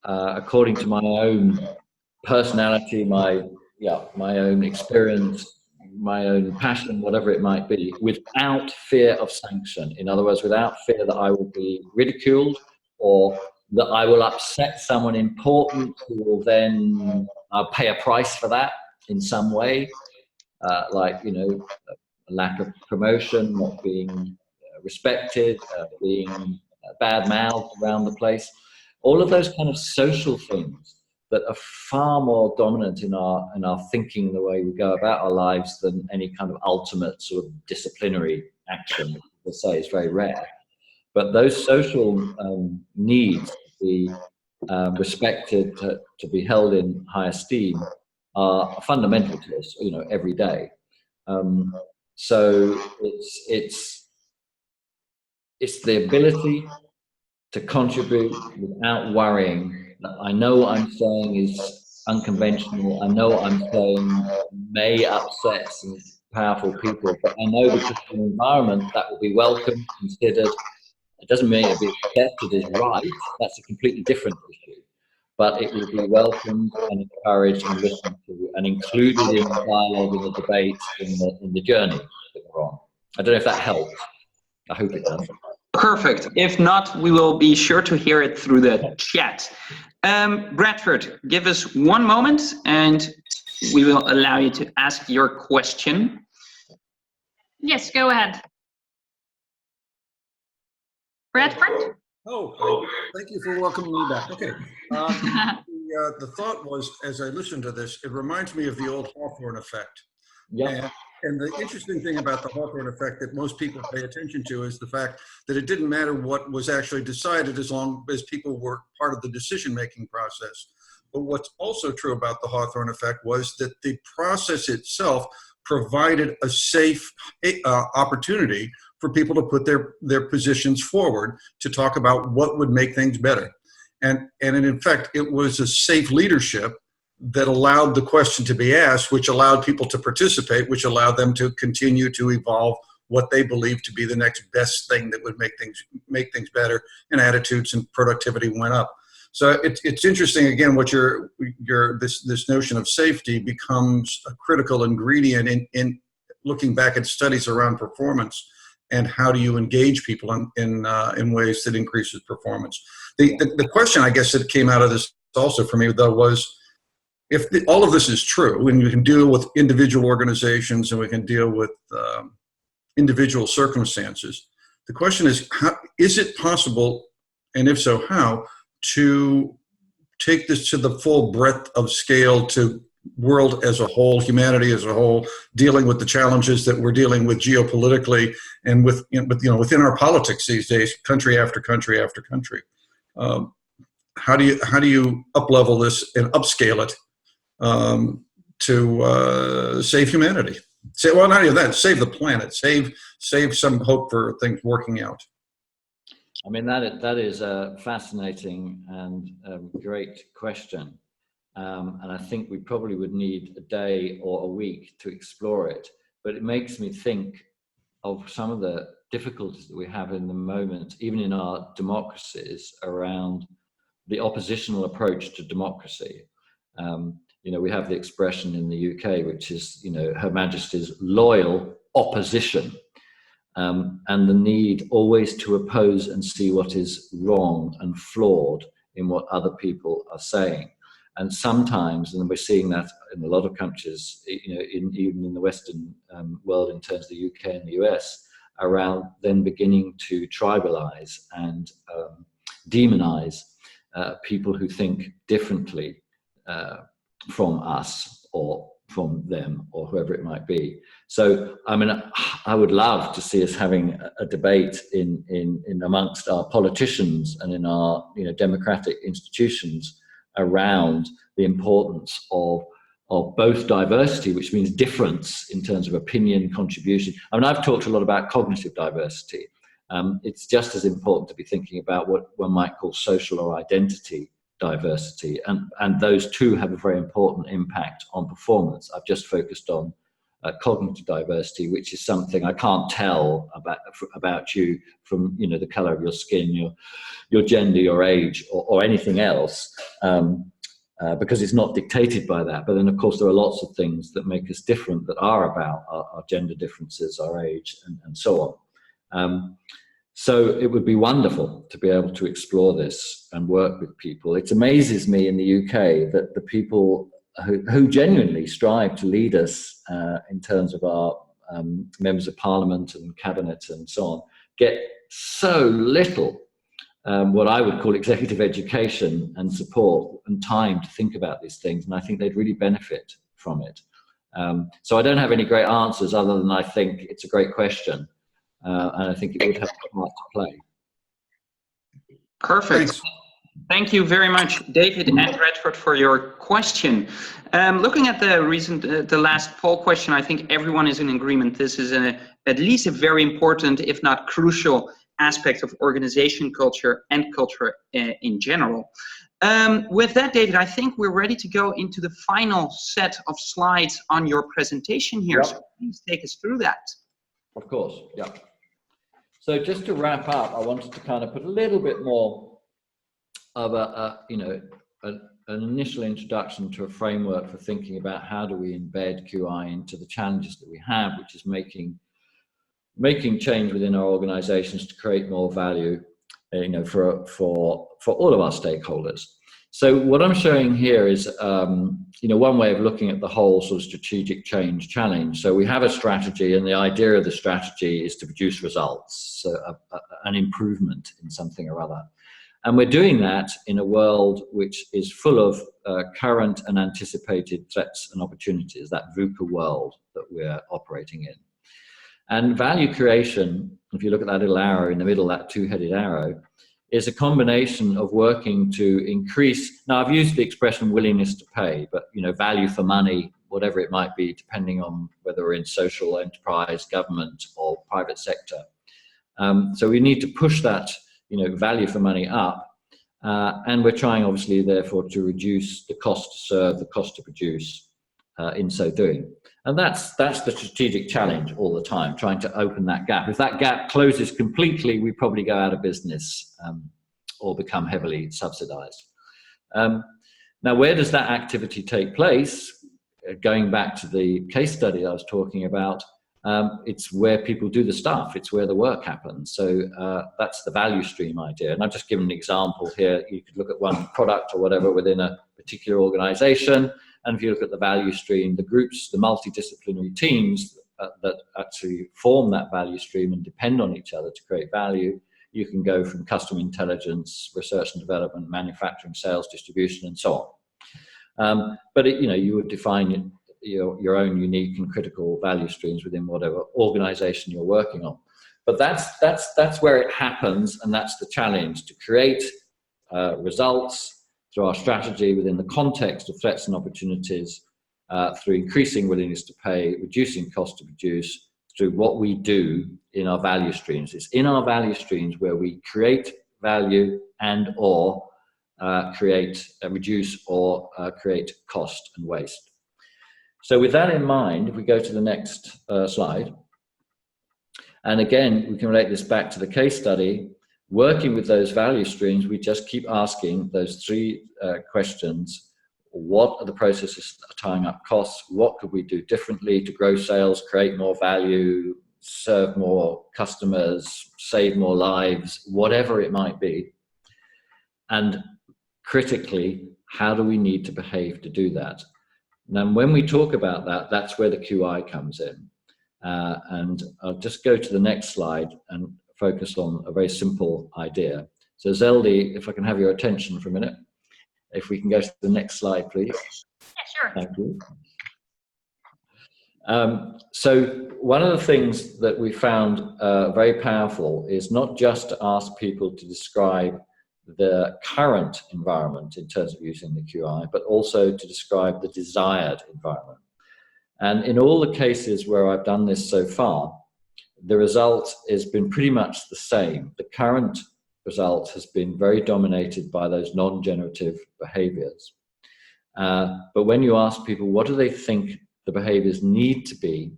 according to my own personality, my own experience, my own passion, whatever it might be, without fear of sanction. In other words, without fear that I will be ridiculed or that I will upset someone important who will then pay a price for that in some way. Like, you know, a lack of promotion, not being respected, being bad-mouthed around the place. All of those kind of social things that are far more dominant in our thinking, the way we go about our lives, than any kind of ultimate sort of disciplinary action, which we'll say is very rare. But those social needs to be respected, to be held in high esteem, are fundamental to us, you know, every day. So it's the ability to contribute without worrying that I know what I'm saying is unconventional. I know what I'm saying may upset some powerful people, but I know this is an environment that will be welcomed, considered. It doesn't mean it'll be accepted as right. That's a completely different issue. But it will be welcomed and encouraged and listened to and included in the dialogue, in the debate, in the journey that we're on. I don't know if that helps. I hope it does. Perfect. If not, we will be sure to hear it through the chat. Bradford, give us one moment and we will allow you to ask your question. Yes, go ahead. Bradford? Oh, thank you for welcoming me back. Okay. The thought was, as I listened to this, it reminds me of the old Hawthorne effect. Yeah. And the interesting thing about the Hawthorne effect that most people pay attention to is the fact that it didn't matter what was actually decided as long as people were part of the decision-making process. But what's also true about the Hawthorne effect was that the process itself provided a safe opportunity for people to put their positions forward to talk about what would make things better. And in fact, it was a safe leadership that allowed the question to be asked, which allowed people to participate, which allowed them to continue to evolve what they believed to be the next best thing that would make things better, and attitudes and productivity went up. So it's interesting, again, what this notion of safety becomes a critical ingredient in looking back at studies around performance and how do you engage people in ways that increases performance. The question, I guess, that came out of this also for me, though, was if all of this is true, and we can deal with individual organizations and we can deal with individual circumstances, The question is, is it possible, and if so, how, to take this to the full breadth of scale to world as a whole, humanity as a whole, dealing with the challenges that we're dealing with geopolitically and within our politics these days, country after country after country. How do you up-level this and upscale it to save humanity? Well, not even that, save the planet, save some hope for things working out. I mean, that is a fascinating and great question. And I think we probably would need a day or a week to explore it. But it makes me think of some of the difficulties that we have in the moment, even in our democracies, around the oppositional approach to democracy. We have the expression in the UK, which is, Her Majesty's loyal opposition. And the need always to oppose and see what is wrong and flawed in what other people are saying. And sometimes, and we're seeing that in a lot of countries, even in the Western world in terms of the UK and the US, around then beginning to tribalize and demonize people who think differently from us or from them or whoever it might be. So, I mean, I would love to see us having a debate in amongst our politicians and in our democratic institutions around the importance of both diversity, which means difference in terms of opinion, contribution. I mean, I've talked a lot about cognitive diversity. It's just as important to be thinking about what one might call social or identity diversity, and those two have a very important impact on performance. I've just focused on cognitive diversity, which is something I can't tell about you from the color of your skin, your gender, your age, or anything else, because it's not dictated by that. But then, of course, there are lots of things that make us different that are about our gender differences, our age, and so on. So it would be wonderful to be able to explore this and work with people. It amazes me in the UK that the people who genuinely strive to lead us in terms of our members of parliament and cabinet and so on get so little what I would call executive education and support and time to think about these things. And I think they'd really benefit from it. So I don't have any great answers other than I think it's a great question. And I think it would have a part to play. Perfect. Thanks. Thank you very much, David and Redford, for your question. Looking at the last poll question, I think everyone is in agreement. This is at least a very important, if not crucial, aspect of organization culture and culture in general. With that, David, I think we're ready to go into the final set of slides on your presentation here. Yep. So please take us through that. Of course, yeah. So just to wrap up, I wanted to kind of put a little bit more of an initial introduction to a framework for thinking about how do we embed QI into the challenges that we have, which is making change within our organizations to create more value, for all of our stakeholders. So what I'm showing here is, one way of looking at the whole sort of strategic change challenge. So we have a strategy, and the idea of the strategy is to produce results, so an improvement in something or other. And we're doing that in a world which is full of current and anticipated threats and opportunities, that VUCA world that we're operating in. And value creation, if you look at that little arrow in the middle, that two-headed arrow, is a combination of working to increase. Now, I've used the expression willingness to pay, but value for money, whatever it might be, depending on whether we're in social enterprise, government, or private sector. So we need to push that, value for money up, and we're trying, obviously, therefore, to reduce the cost to serve, the cost to produce, in so doing. And that's the strategic challenge all the time, trying to open that gap. If that gap closes completely, we probably go out of business or become heavily subsidized. Now, where does that activity take place? Going back to the case study I was talking about, it's where people do the stuff. It's where the work happens. So that's the value stream idea. And I've just given an example here. You could look at one product or whatever within a particular organization. And if you look at the value stream, the groups, the multidisciplinary teams that actually form that value stream and depend on each other to create value. You can go from customer intelligence, research and development, manufacturing, sales, distribution, and so on. But you would define your own unique and critical value streams within whatever organization you're working on. But that's where it happens, and that's the challenge, to create results through our strategy within the context of threats and opportunities, through increasing willingness to pay, reducing cost to produce, through what we do in our value streams. It's in our value streams where we create value and or reduce or create cost and waste. So with that in mind, if we go to the next slide, and again, we can relate this back to the case study. Working with those value streams, we just keep asking those three questions. What are the processes that are tying up costs? What could we do differently to grow sales, create more value, serve more customers, save more lives, whatever it might be? And critically, how do we need to behave to do that? Now, when we talk about that, that's where the QI comes in. And I'll just go to the next slide and focus on a very simple idea. So Zeldy, if I can have your attention for a minute. If we can go to the next slide, please. Yeah, sure. Thank you. So one of the things that we found very powerful is not just to ask people to describe the current environment in terms of using the QI, but also to describe the desired environment. And in all the cases where I've done this so far, the result has been pretty much the same. The current result has been very dominated by those non-generative behaviors. But when you ask people, what do they think the behaviors need to be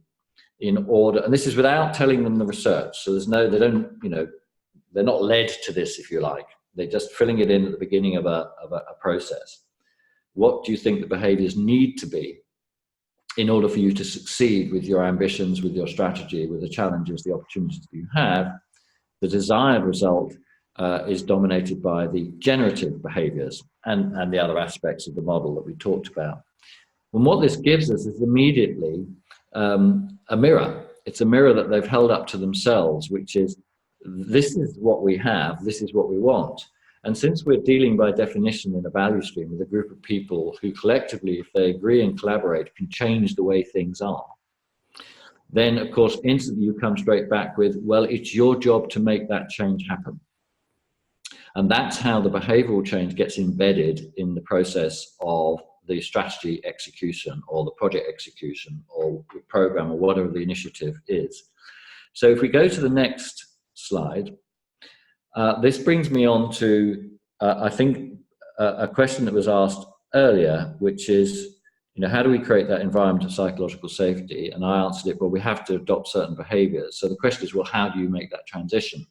in order, and this is without telling them the research, so they're not led to this, if you like. They're just filling it in at the beginning of a process. What do you think the behaviors need to be in order for you to succeed with your ambitions, with your strategy, with the challenges, the opportunities that you have? The desired result is dominated by the generative behaviors and the other aspects of the model that we talked about. And what this gives us is immediately a mirror. It's a mirror that they've held up to themselves, which is, this is what we have, this is what we want. And since we're dealing by definition in a value stream with a group of people who collectively, if they agree and collaborate, can change the way things are, then of course instantly you come straight back with, well, it's your job to make that change happen. And that's how the behavioral change gets embedded in the process of the strategy execution or the project execution or the program or whatever the initiative is. So if we go to the next slide, this brings me on to, I think, a question that was asked earlier, which is, how do we create that environment of psychological safety? And I answered it, well, we have to adopt certain behaviors. So the question is, well, how do you make that transition?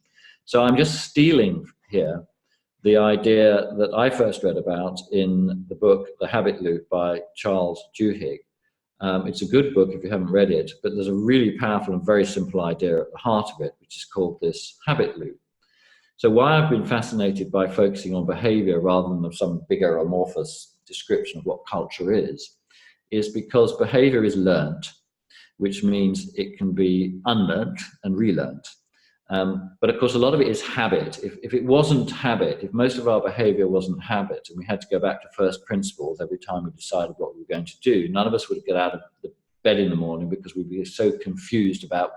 So I'm just stealing here the idea that I first read about in the book, The Habit Loop by Charles Duhigg. It's a good book if you haven't read it, but there's a really powerful and very simple idea at the heart of it, which is called this habit loop. So why I've been fascinated by focusing on behavior rather than some bigger amorphous description of what culture is because behavior is learned, which means it can be unlearned and relearned. But of course, a lot of it is habit. If it wasn't habit, if most of our behavior wasn't habit, and we had to go back to first principles every time we decided what we were going to do, none of us would get out of the bed in the morning because we'd be so confused about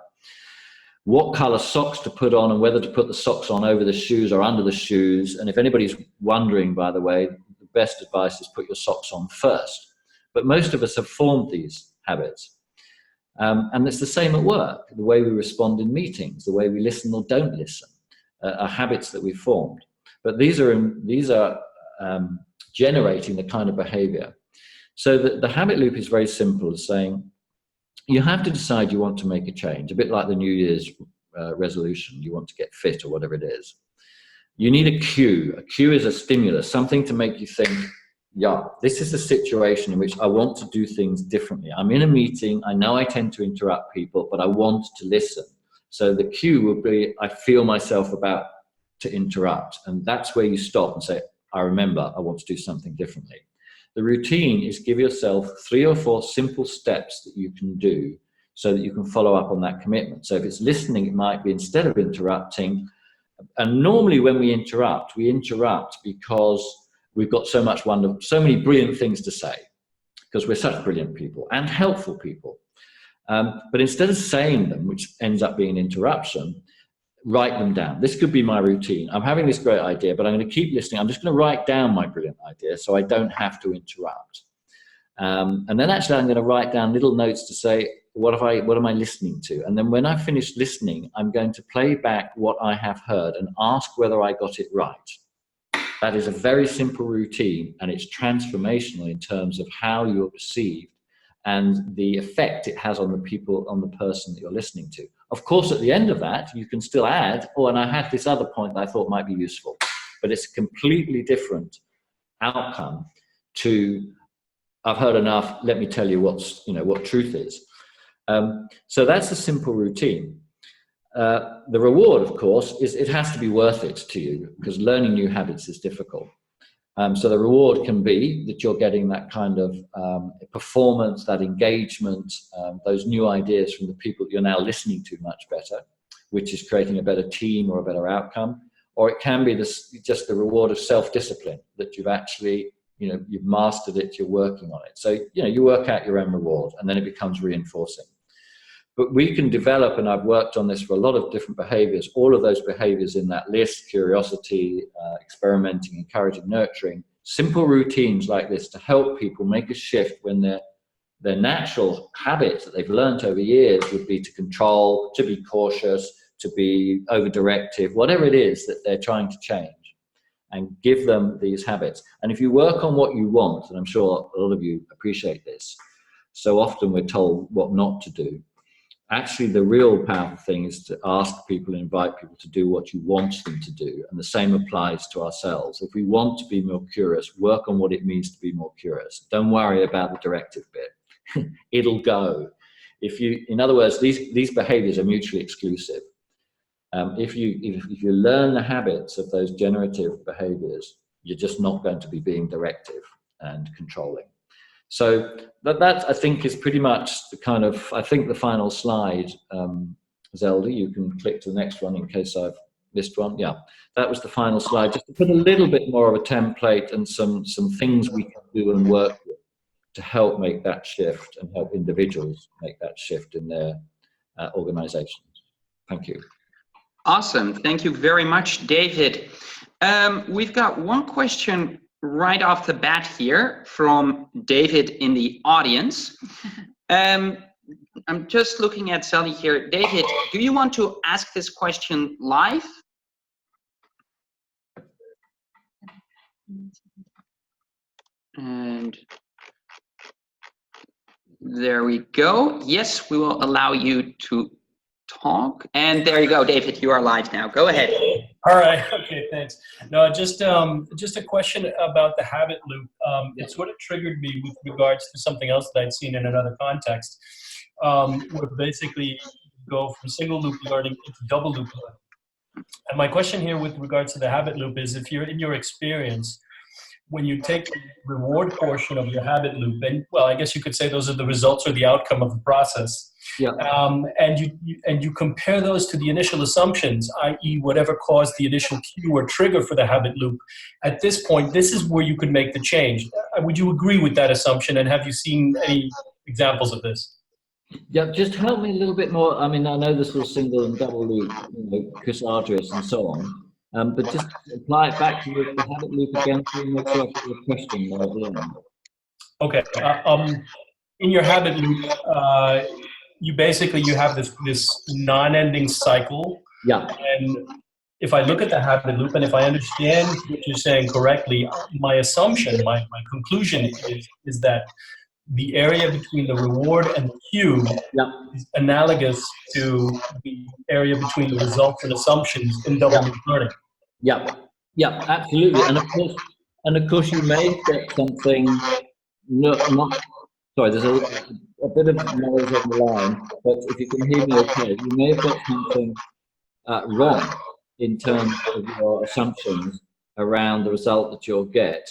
what color socks to put on and whether to put the socks on over the shoes or under the shoes. And if anybody's wondering, by the way, the best advice is put your socks on first. But most of us have formed these habits. And it's the same at work. The way we respond in meetings, the way we listen or don't listen, are habits that we've formed. But these are generating the kind of behavior. So the habit loop is very simple, as saying, you have to decide you want to make a change, a bit like the New Year's resolution, you want to get fit or whatever it is. You need a cue. A cue is a stimulus, something to make you think, yeah, this is a situation in which I want to do things differently. I'm in a meeting, I know I tend to interrupt people, but I want to listen. So the cue would be, I feel myself about to interrupt. And that's where you stop and say, I remember, I want to do something differently. The routine is give yourself 3 or 4 simple steps that you can do so that you can follow up on that commitment. So if it's listening, it might be instead of interrupting. And normally when we interrupt because we've got so many brilliant things to say, because we're such brilliant people and helpful people. But instead of saying them, which ends up being an interruption, write them down. This could be my routine. I'm having this great idea, but I'm going to keep listening. I'm just going to write down my brilliant idea so I don't have to interrupt. And then actually I'm going to write down little notes to say, what am I listening to? And then when I finish listening, I'm going to play back what I have heard and ask whether I got it right. That is a very simple routine, and it's transformational in terms of how you're perceived and the effect it has on the person that you're listening to. Of course, at the end of that, you can still add, oh, and I had this other point that I thought might be useful, but it's a completely different outcome to, I've heard enough, let me tell you what truth is. So that's a simple routine. The reward, of course, is it has to be worth it to you, because learning new habits is difficult. So the reward can be that you're getting that kind of performance, that engagement, those new ideas from the people that you're now listening to much better, which is creating a better team or a better outcome. Or it can be just the reward of self-discipline, that you've actually, you've mastered it, you're working on it. So, you work out your own reward, and then it becomes reinforcing. But we can develop, and I've worked on this for a lot of different behaviors, all of those behaviors in that list: curiosity, experimenting, encouraging, nurturing, simple routines like this to help people make a shift when their natural habits that they've learned over years would be to control, to be cautious, to be over-directive, whatever it is that they're trying to change, and give them these habits. And if you work on what you want, and I'm sure a lot of you appreciate this, so often we're told what not to do. Actually, the real powerful thing is to ask people, invite people to do what you want them to do. And the same applies to ourselves. If we want to be more curious, work on what it means to be more curious. Don't worry about the directive bit. It'll go. In other words, these behaviors are mutually exclusive. If you learn the habits of those generative behaviors, you're just not going to be being directive and controlling. So that I think is pretty much the kind of, I think the final slide, Zelda, you can click to the next one in case I've missed one. Yeah, that was the final slide, just to put a little bit more of a template and some things we can do and work with to help make that shift and help individuals make that shift in their organizations. Thank you. Awesome. Thank you very much, David. We've got one question right off the bat here from David in the audience. I'm just looking at Sally here. David, do you want to ask this question live? And there we go. Yes, we will allow you to talk. And there you go, David, you are live now. Go ahead. All right. Okay. Thanks. No, just a question about the habit loop. It sort of triggered me with regards to something else that I'd seen in another context, where basically go from single loop learning into double loop learning. And my question here with regards to the habit loop is, if you're in your experience, when you take the reward portion of your habit loop, and well, I guess you could say those are the results or the outcome of the process. Yeah. And you compare those to the initial assumptions, i.e. whatever caused the initial cue or trigger for the habit loop. At this point, this is where you could make the change. Would you agree with that assumption? And have you seen any examples of this? Yeah, just help me a little bit more. I mean, I know this was single and double loop, Chris Argyris and so on, but just apply it back to the habit loop again to make sure I get your question that I've learned. Okay. In your habit loop, you have this non-ending cycle. Yeah. And if I look at the habit loop, and if I understand what you're saying correctly, my assumption, my conclusion is that the area between the reward and the cue is analogous to the area between the results and assumptions in double loop learning. Yeah, absolutely. And of course, you may get something sorry, there's a bit of noise on the line, but if you can hear me okay, you may have got something wrong in terms of your assumptions around the result that you'll get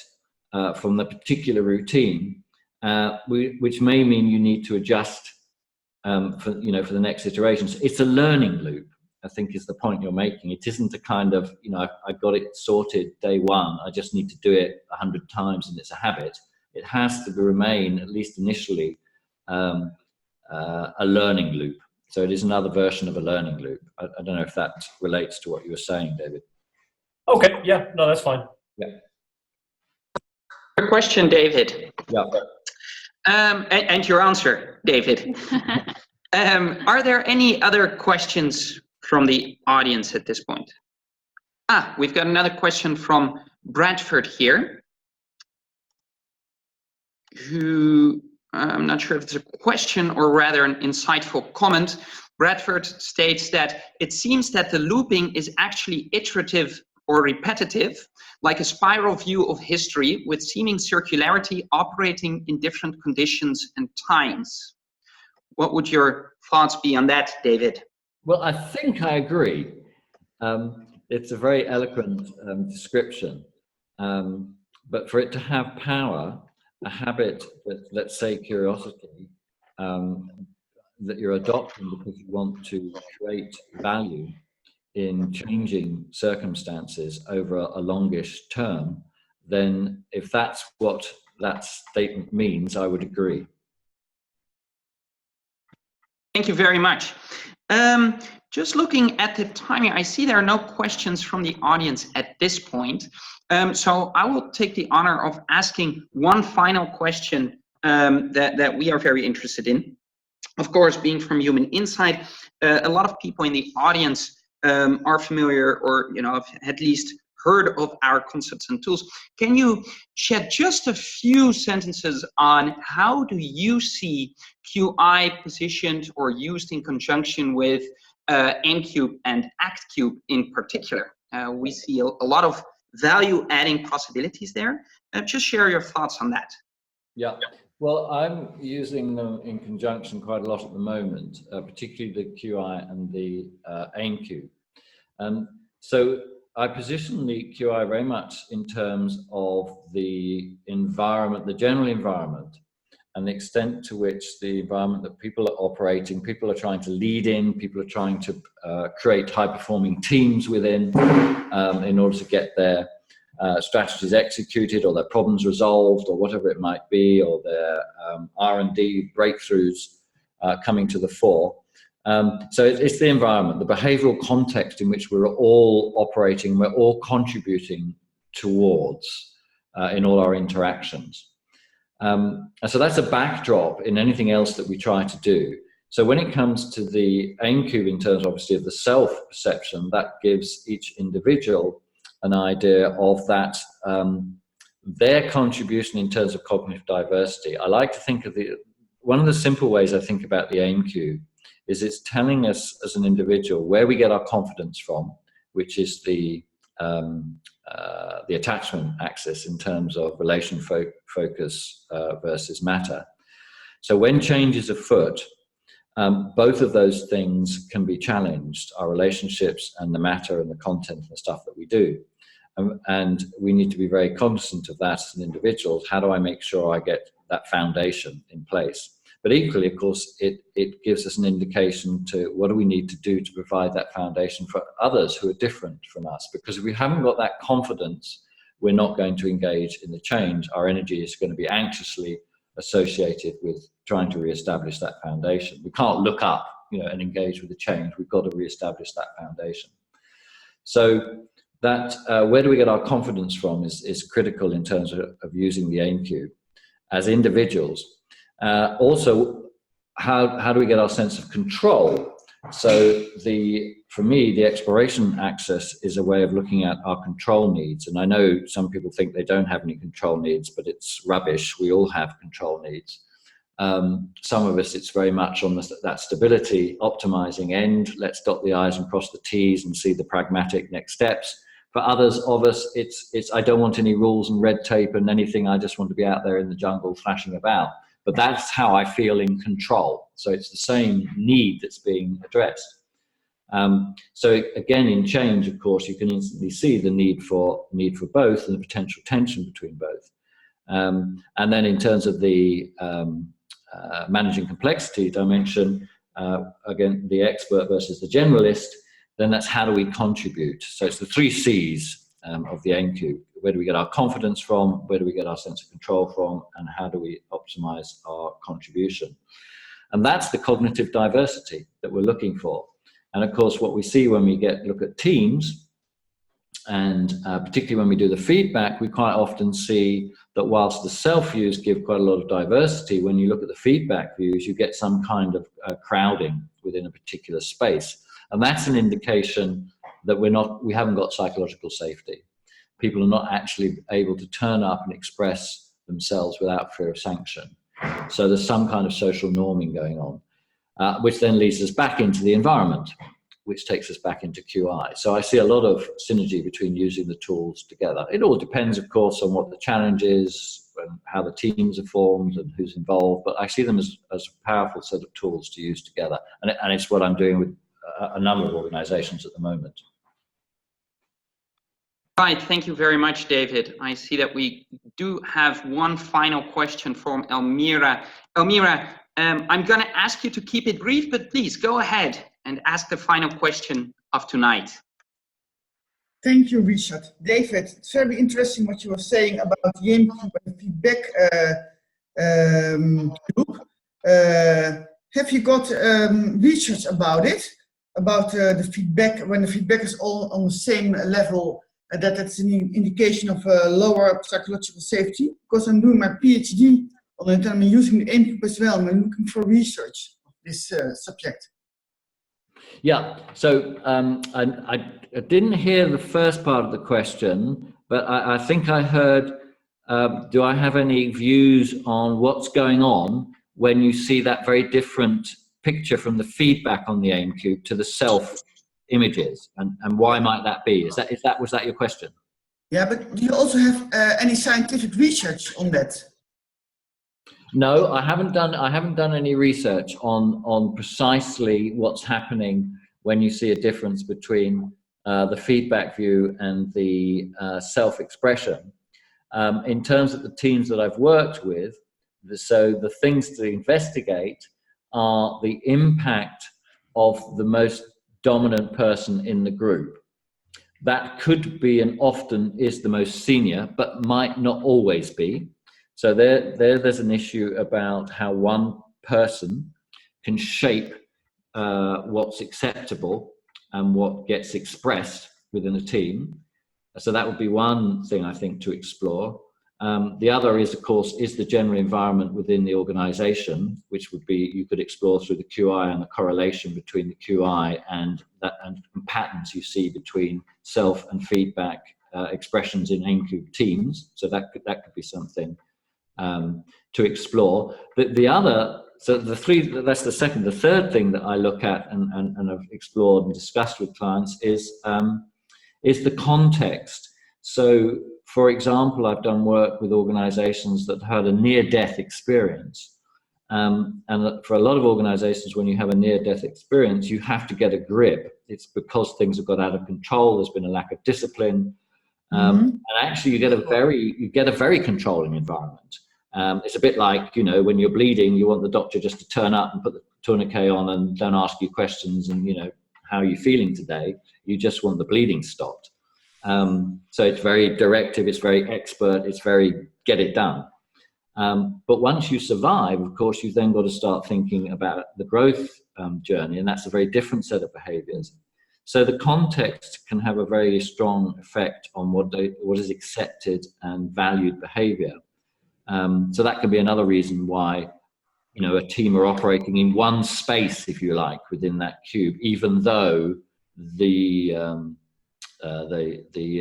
from the particular routine, which may mean you need to adjust for the next iterations. It's a learning loop, I think, is the point you're making. It isn't a kind of, I got it sorted day one, I just need to do it 100 times and it's a habit. It has to remain, at least initially, a learning loop. So it is another version of a learning loop. I don't know if that relates to what you were saying, David. Okay, yeah, no, that's fine. Yeah. Your question, David. Yeah. And your answer, David. Are there any other questions from the audience at this point? We've got another question from Bradford here, who, I'm not sure if it's a question or rather an insightful comment. Bradford states that it seems that the looping is actually iterative or repetitive, like a spiral view of history with seeming circularity operating in different conditions and times. What would your thoughts be on that, David? Well, I think I agree. It's a very eloquent description, but for it to have power, a habit that, let's say, curiosity, that you're adopting because you want to create value in changing circumstances over a longish term, then if that's what that statement means, I would agree. Thank you very much. Just looking at the timing, I see there are no questions from the audience at this point. So I will take the honor of asking one final question that we are very interested in. Of course, being from Human Insight, a lot of people in the audience are familiar or have at least heard of our concepts and tools. Can you shed just a few sentences on how do you see QI positioned or used in conjunction with AimCube and ActCube in particular? We see a lot of value-adding possibilities there. Just share your thoughts on that. Yeah. Well, I'm using them in conjunction quite a lot at the moment, particularly the QI and the AimCube. So I position the QI very much in terms of the environment, the general environment, and the extent to which the environment that people are operating, people are trying to lead in, people are trying to create high-performing teams within in order to get their strategies executed or their problems resolved or whatever it might be, or their R&D breakthroughs coming to the fore. So it's the environment, the behavioral context in which we're all operating, we're all contributing towards in all our interactions. And so that's a backdrop in anything else that we try to do. So when it comes to the AimCube, in terms obviously of the self-perception, that gives each individual an idea of that, their contribution in terms of cognitive diversity. I like to think of one of the simple ways I think about the AimCube is it's telling us as an individual where we get our confidence from, which is the attachment axis in terms of relation focus versus matter. So when change is afoot, both of those things can be challenged, our relationships and the matter and the content and the stuff that we do. And we need to be very cognizant of that as an individual. How do I make sure I get that foundation in place? But equally, of course, it gives us an indication to what do we need to do to provide that foundation for others who are different from us. Because if we haven't got that confidence, we're not going to engage in the change. Our energy is going to be anxiously associated with trying to reestablish that foundation. We can't look up, and engage with the change. We've got to reestablish that foundation. So that where do we get our confidence from is critical in terms of using the AimCube as individuals. Also, how do we get our sense of control? So for me, the exploration axis is a way of looking at our control needs. And I know some people think they don't have any control needs, but it's rubbish. We all have control needs. Some of us, it's very much on that stability, optimizing end. Let's dot the I's and cross the T's and see the pragmatic next steps. For others of us, it's I don't want any rules and red tape and anything. I just want to be out there in the jungle thrashing about. But that's how I feel in control. So it's the same need that's being addressed. So again, in change, of course, you can instantly see the need for both and the potential tension between both. And then in terms of the managing complexity dimension, again, the expert versus the generalist, then that's how do we contribute. So it's the 3 C's of the AIM Cube. Where do we get our confidence from? Where do we get our sense of control from? And how do we optimize our contribution? And that's the cognitive diversity that we're looking for. And of course, what we see when we look at teams, and particularly when we do the feedback, we quite often see that whilst the self views give quite a lot of diversity, when you look at the feedback views, you get some kind of crowding within a particular space. And that's an indication that we haven't got psychological safety. People are not actually able to turn up and express themselves without fear of sanction. So there's some kind of social norming going on, which then leads us back into the environment, which takes us back into QI. So I see a lot of synergy between using the tools together. It all depends, of course, on what the challenge is, and how the teams are formed and who's involved, but I see them as a powerful set of tools to use together. And it's what I'm doing with a number of organizations at the moment. Right, thank you very much, David. I see that we do have one final question from Elmira. Elmira, I'm going to ask you to keep it brief, but please go ahead and ask the final question of tonight. Thank you, Richard. David, it's very interesting what you were saying about the AIM Cube and feedback loop. Have you got research about it? About the feedback, when the feedback is all on the same level, that it's an indication of lower psychological safety? Because I'm doing my PhD on it and I'm using the AIM Cube as well, and I'm looking for research of this subject. Yeah, so I didn't hear the first part of the question, but I think I heard, do I have any views on what's going on when you see that very different picture from the feedback on the AIM Cube to the self images, and why might that be? Was that your question? Yeah, but do you also have any scientific research on that? No, I haven't done any research on precisely what's happening when you see a difference between the feedback view and the self-expression. In terms of the teams that I've worked with, so the things to investigate are the impact of the most dominant person in the group. That could be and often is the most senior, but might not always be. So there's an issue about how one person can shape what's acceptable and what gets expressed within a team. So that would be one thing I think to explore. The other is, of course, is the general environment within the organization, which would be, you could explore through the QI and the correlation between the QI and patterns you see between self and feedback expressions in AIM Cube teams. So that could be something to explore. The other, so the three, that's the second. The third thing that I look at and have explored and discussed with clients is the context. So, for example, I've done work with organizations that had a near-death experience. And for a lot of organizations, when you have a near-death experience, you have to get a grip. It's because things have got out of control. There's been a lack of discipline. And actually, you get a very controlling environment. It's a bit like, you know, when you're bleeding, you want the doctor just to turn up and put the tourniquet on and don't ask you questions and, you know, how are you feeling today? You just want the bleeding stopped. So it's very directive, it's very expert, it's very get it done. But once you survive, of course, you've then got to start thinking about the growth journey, and that's a very different set of behaviors. So the context can have a very strong effect on what is accepted and valued behavior. So that can be another reason why, you know, a team are operating in one space, if you like, within that cube, even though the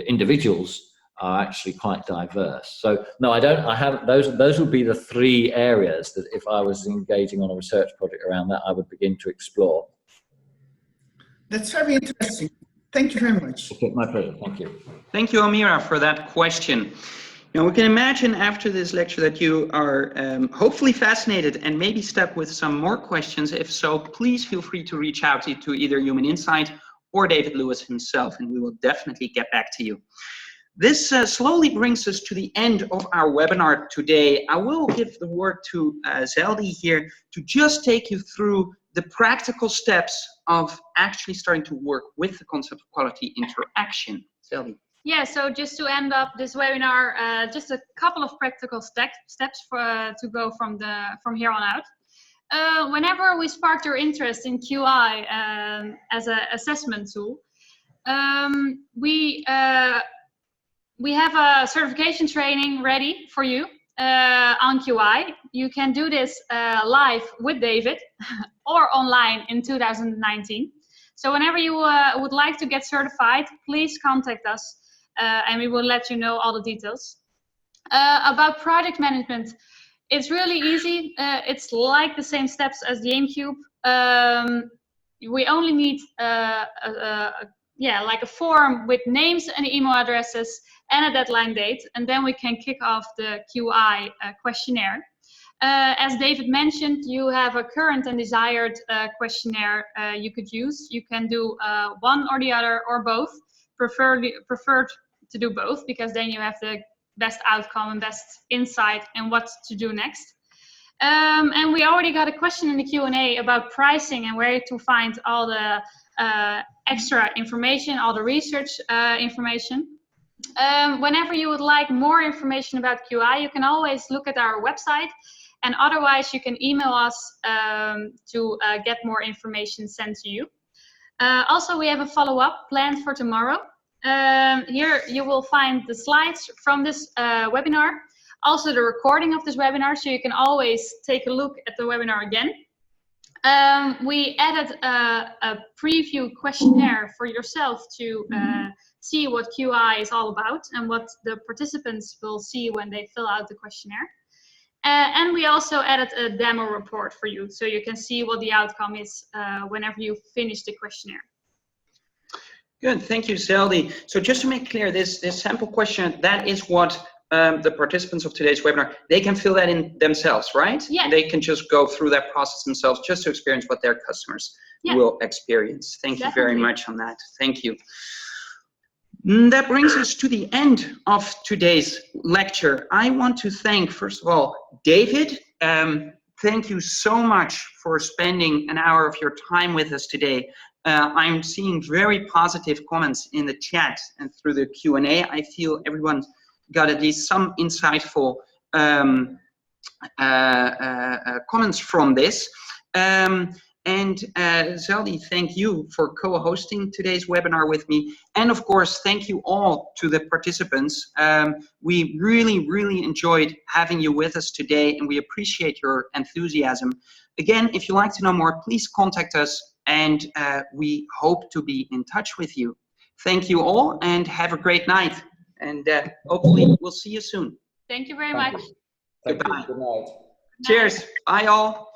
individuals are actually quite diverse. So no, I haven't. Those would be the three areas that if I was engaging on a research project around that, I would begin to explore. That's very interesting. Thank you very much. Okay, my pleasure. Thank you. Thank you, Elmira, for that question. Now, we can imagine after this lecture that you are hopefully fascinated and maybe stuck with some more questions. If so, please feel free to reach out to either Human Insight or David Lewis himself, and we will definitely get back to you. This slowly brings us to the end of our webinar today. I will give the word to Zeldi here to just take you through the practical steps of actually starting to work with the concept of quality interaction. Zeldy. Yeah, so just to end up this webinar, just a couple of practical steps to go from here on out. Whenever we spark your interest in QI as an assessment tool, we have a certification training ready for you on QI. You can do this live with David or online in 2019. So whenever you would like to get certified, please contact us and we will let you know all the details. About project management, it's really easy. It's like the same steps as the AIMCube. We only need like a form with names and email addresses and a deadline date, and then we can kick off the QI questionnaire. As David mentioned, you have a current and desired questionnaire you could use. You can do one or the other or both. Preferred to do both, because then you have the best outcome and best insight in what to do next. And we already got a question in the Q&A about pricing and where to find all the extra information, all the research information. Whenever you would like more information about QI, you can always look at our website, and otherwise you can email us to get more information sent to you. Also, we have a follow-up planned for tomorrow. Here you will find the slides from this webinar, also the recording of this webinar, so you can always take a look at the webinar again. We added a preview questionnaire for yourself to see what QI is all about and what the participants will see when they fill out the questionnaire. And we also added a demo report for you, so you can see what the outcome is whenever you finish the questionnaire. Good, thank you, Zeldy. So just to make clear, this sample question, that is what the participants of today's webinar, they can fill that in themselves, right? Yeah. They can just go through that process themselves just to experience what their customers will experience. Thank you very much on that. Thank you. That brings us to the end of today's lecture. I want to thank, first of all, David. Thank you so much for spending an hour of your time with us today. I'm seeing very positive comments in the chat and through the Q&A. I feel everyone got at least some insightful comments from this. And Zeldy, thank you for co-hosting today's webinar with me. And of course, thank you all to the participants. We really, really enjoyed having you with us today, and we appreciate your enthusiasm. Again, if you'd like to know more, please contact us, and we hope to be in touch with you. Thank you all, and have a great night. And hopefully we'll see you soon. Thank you very much. Thank you. Goodbye. Good night. Cheers. Bye all.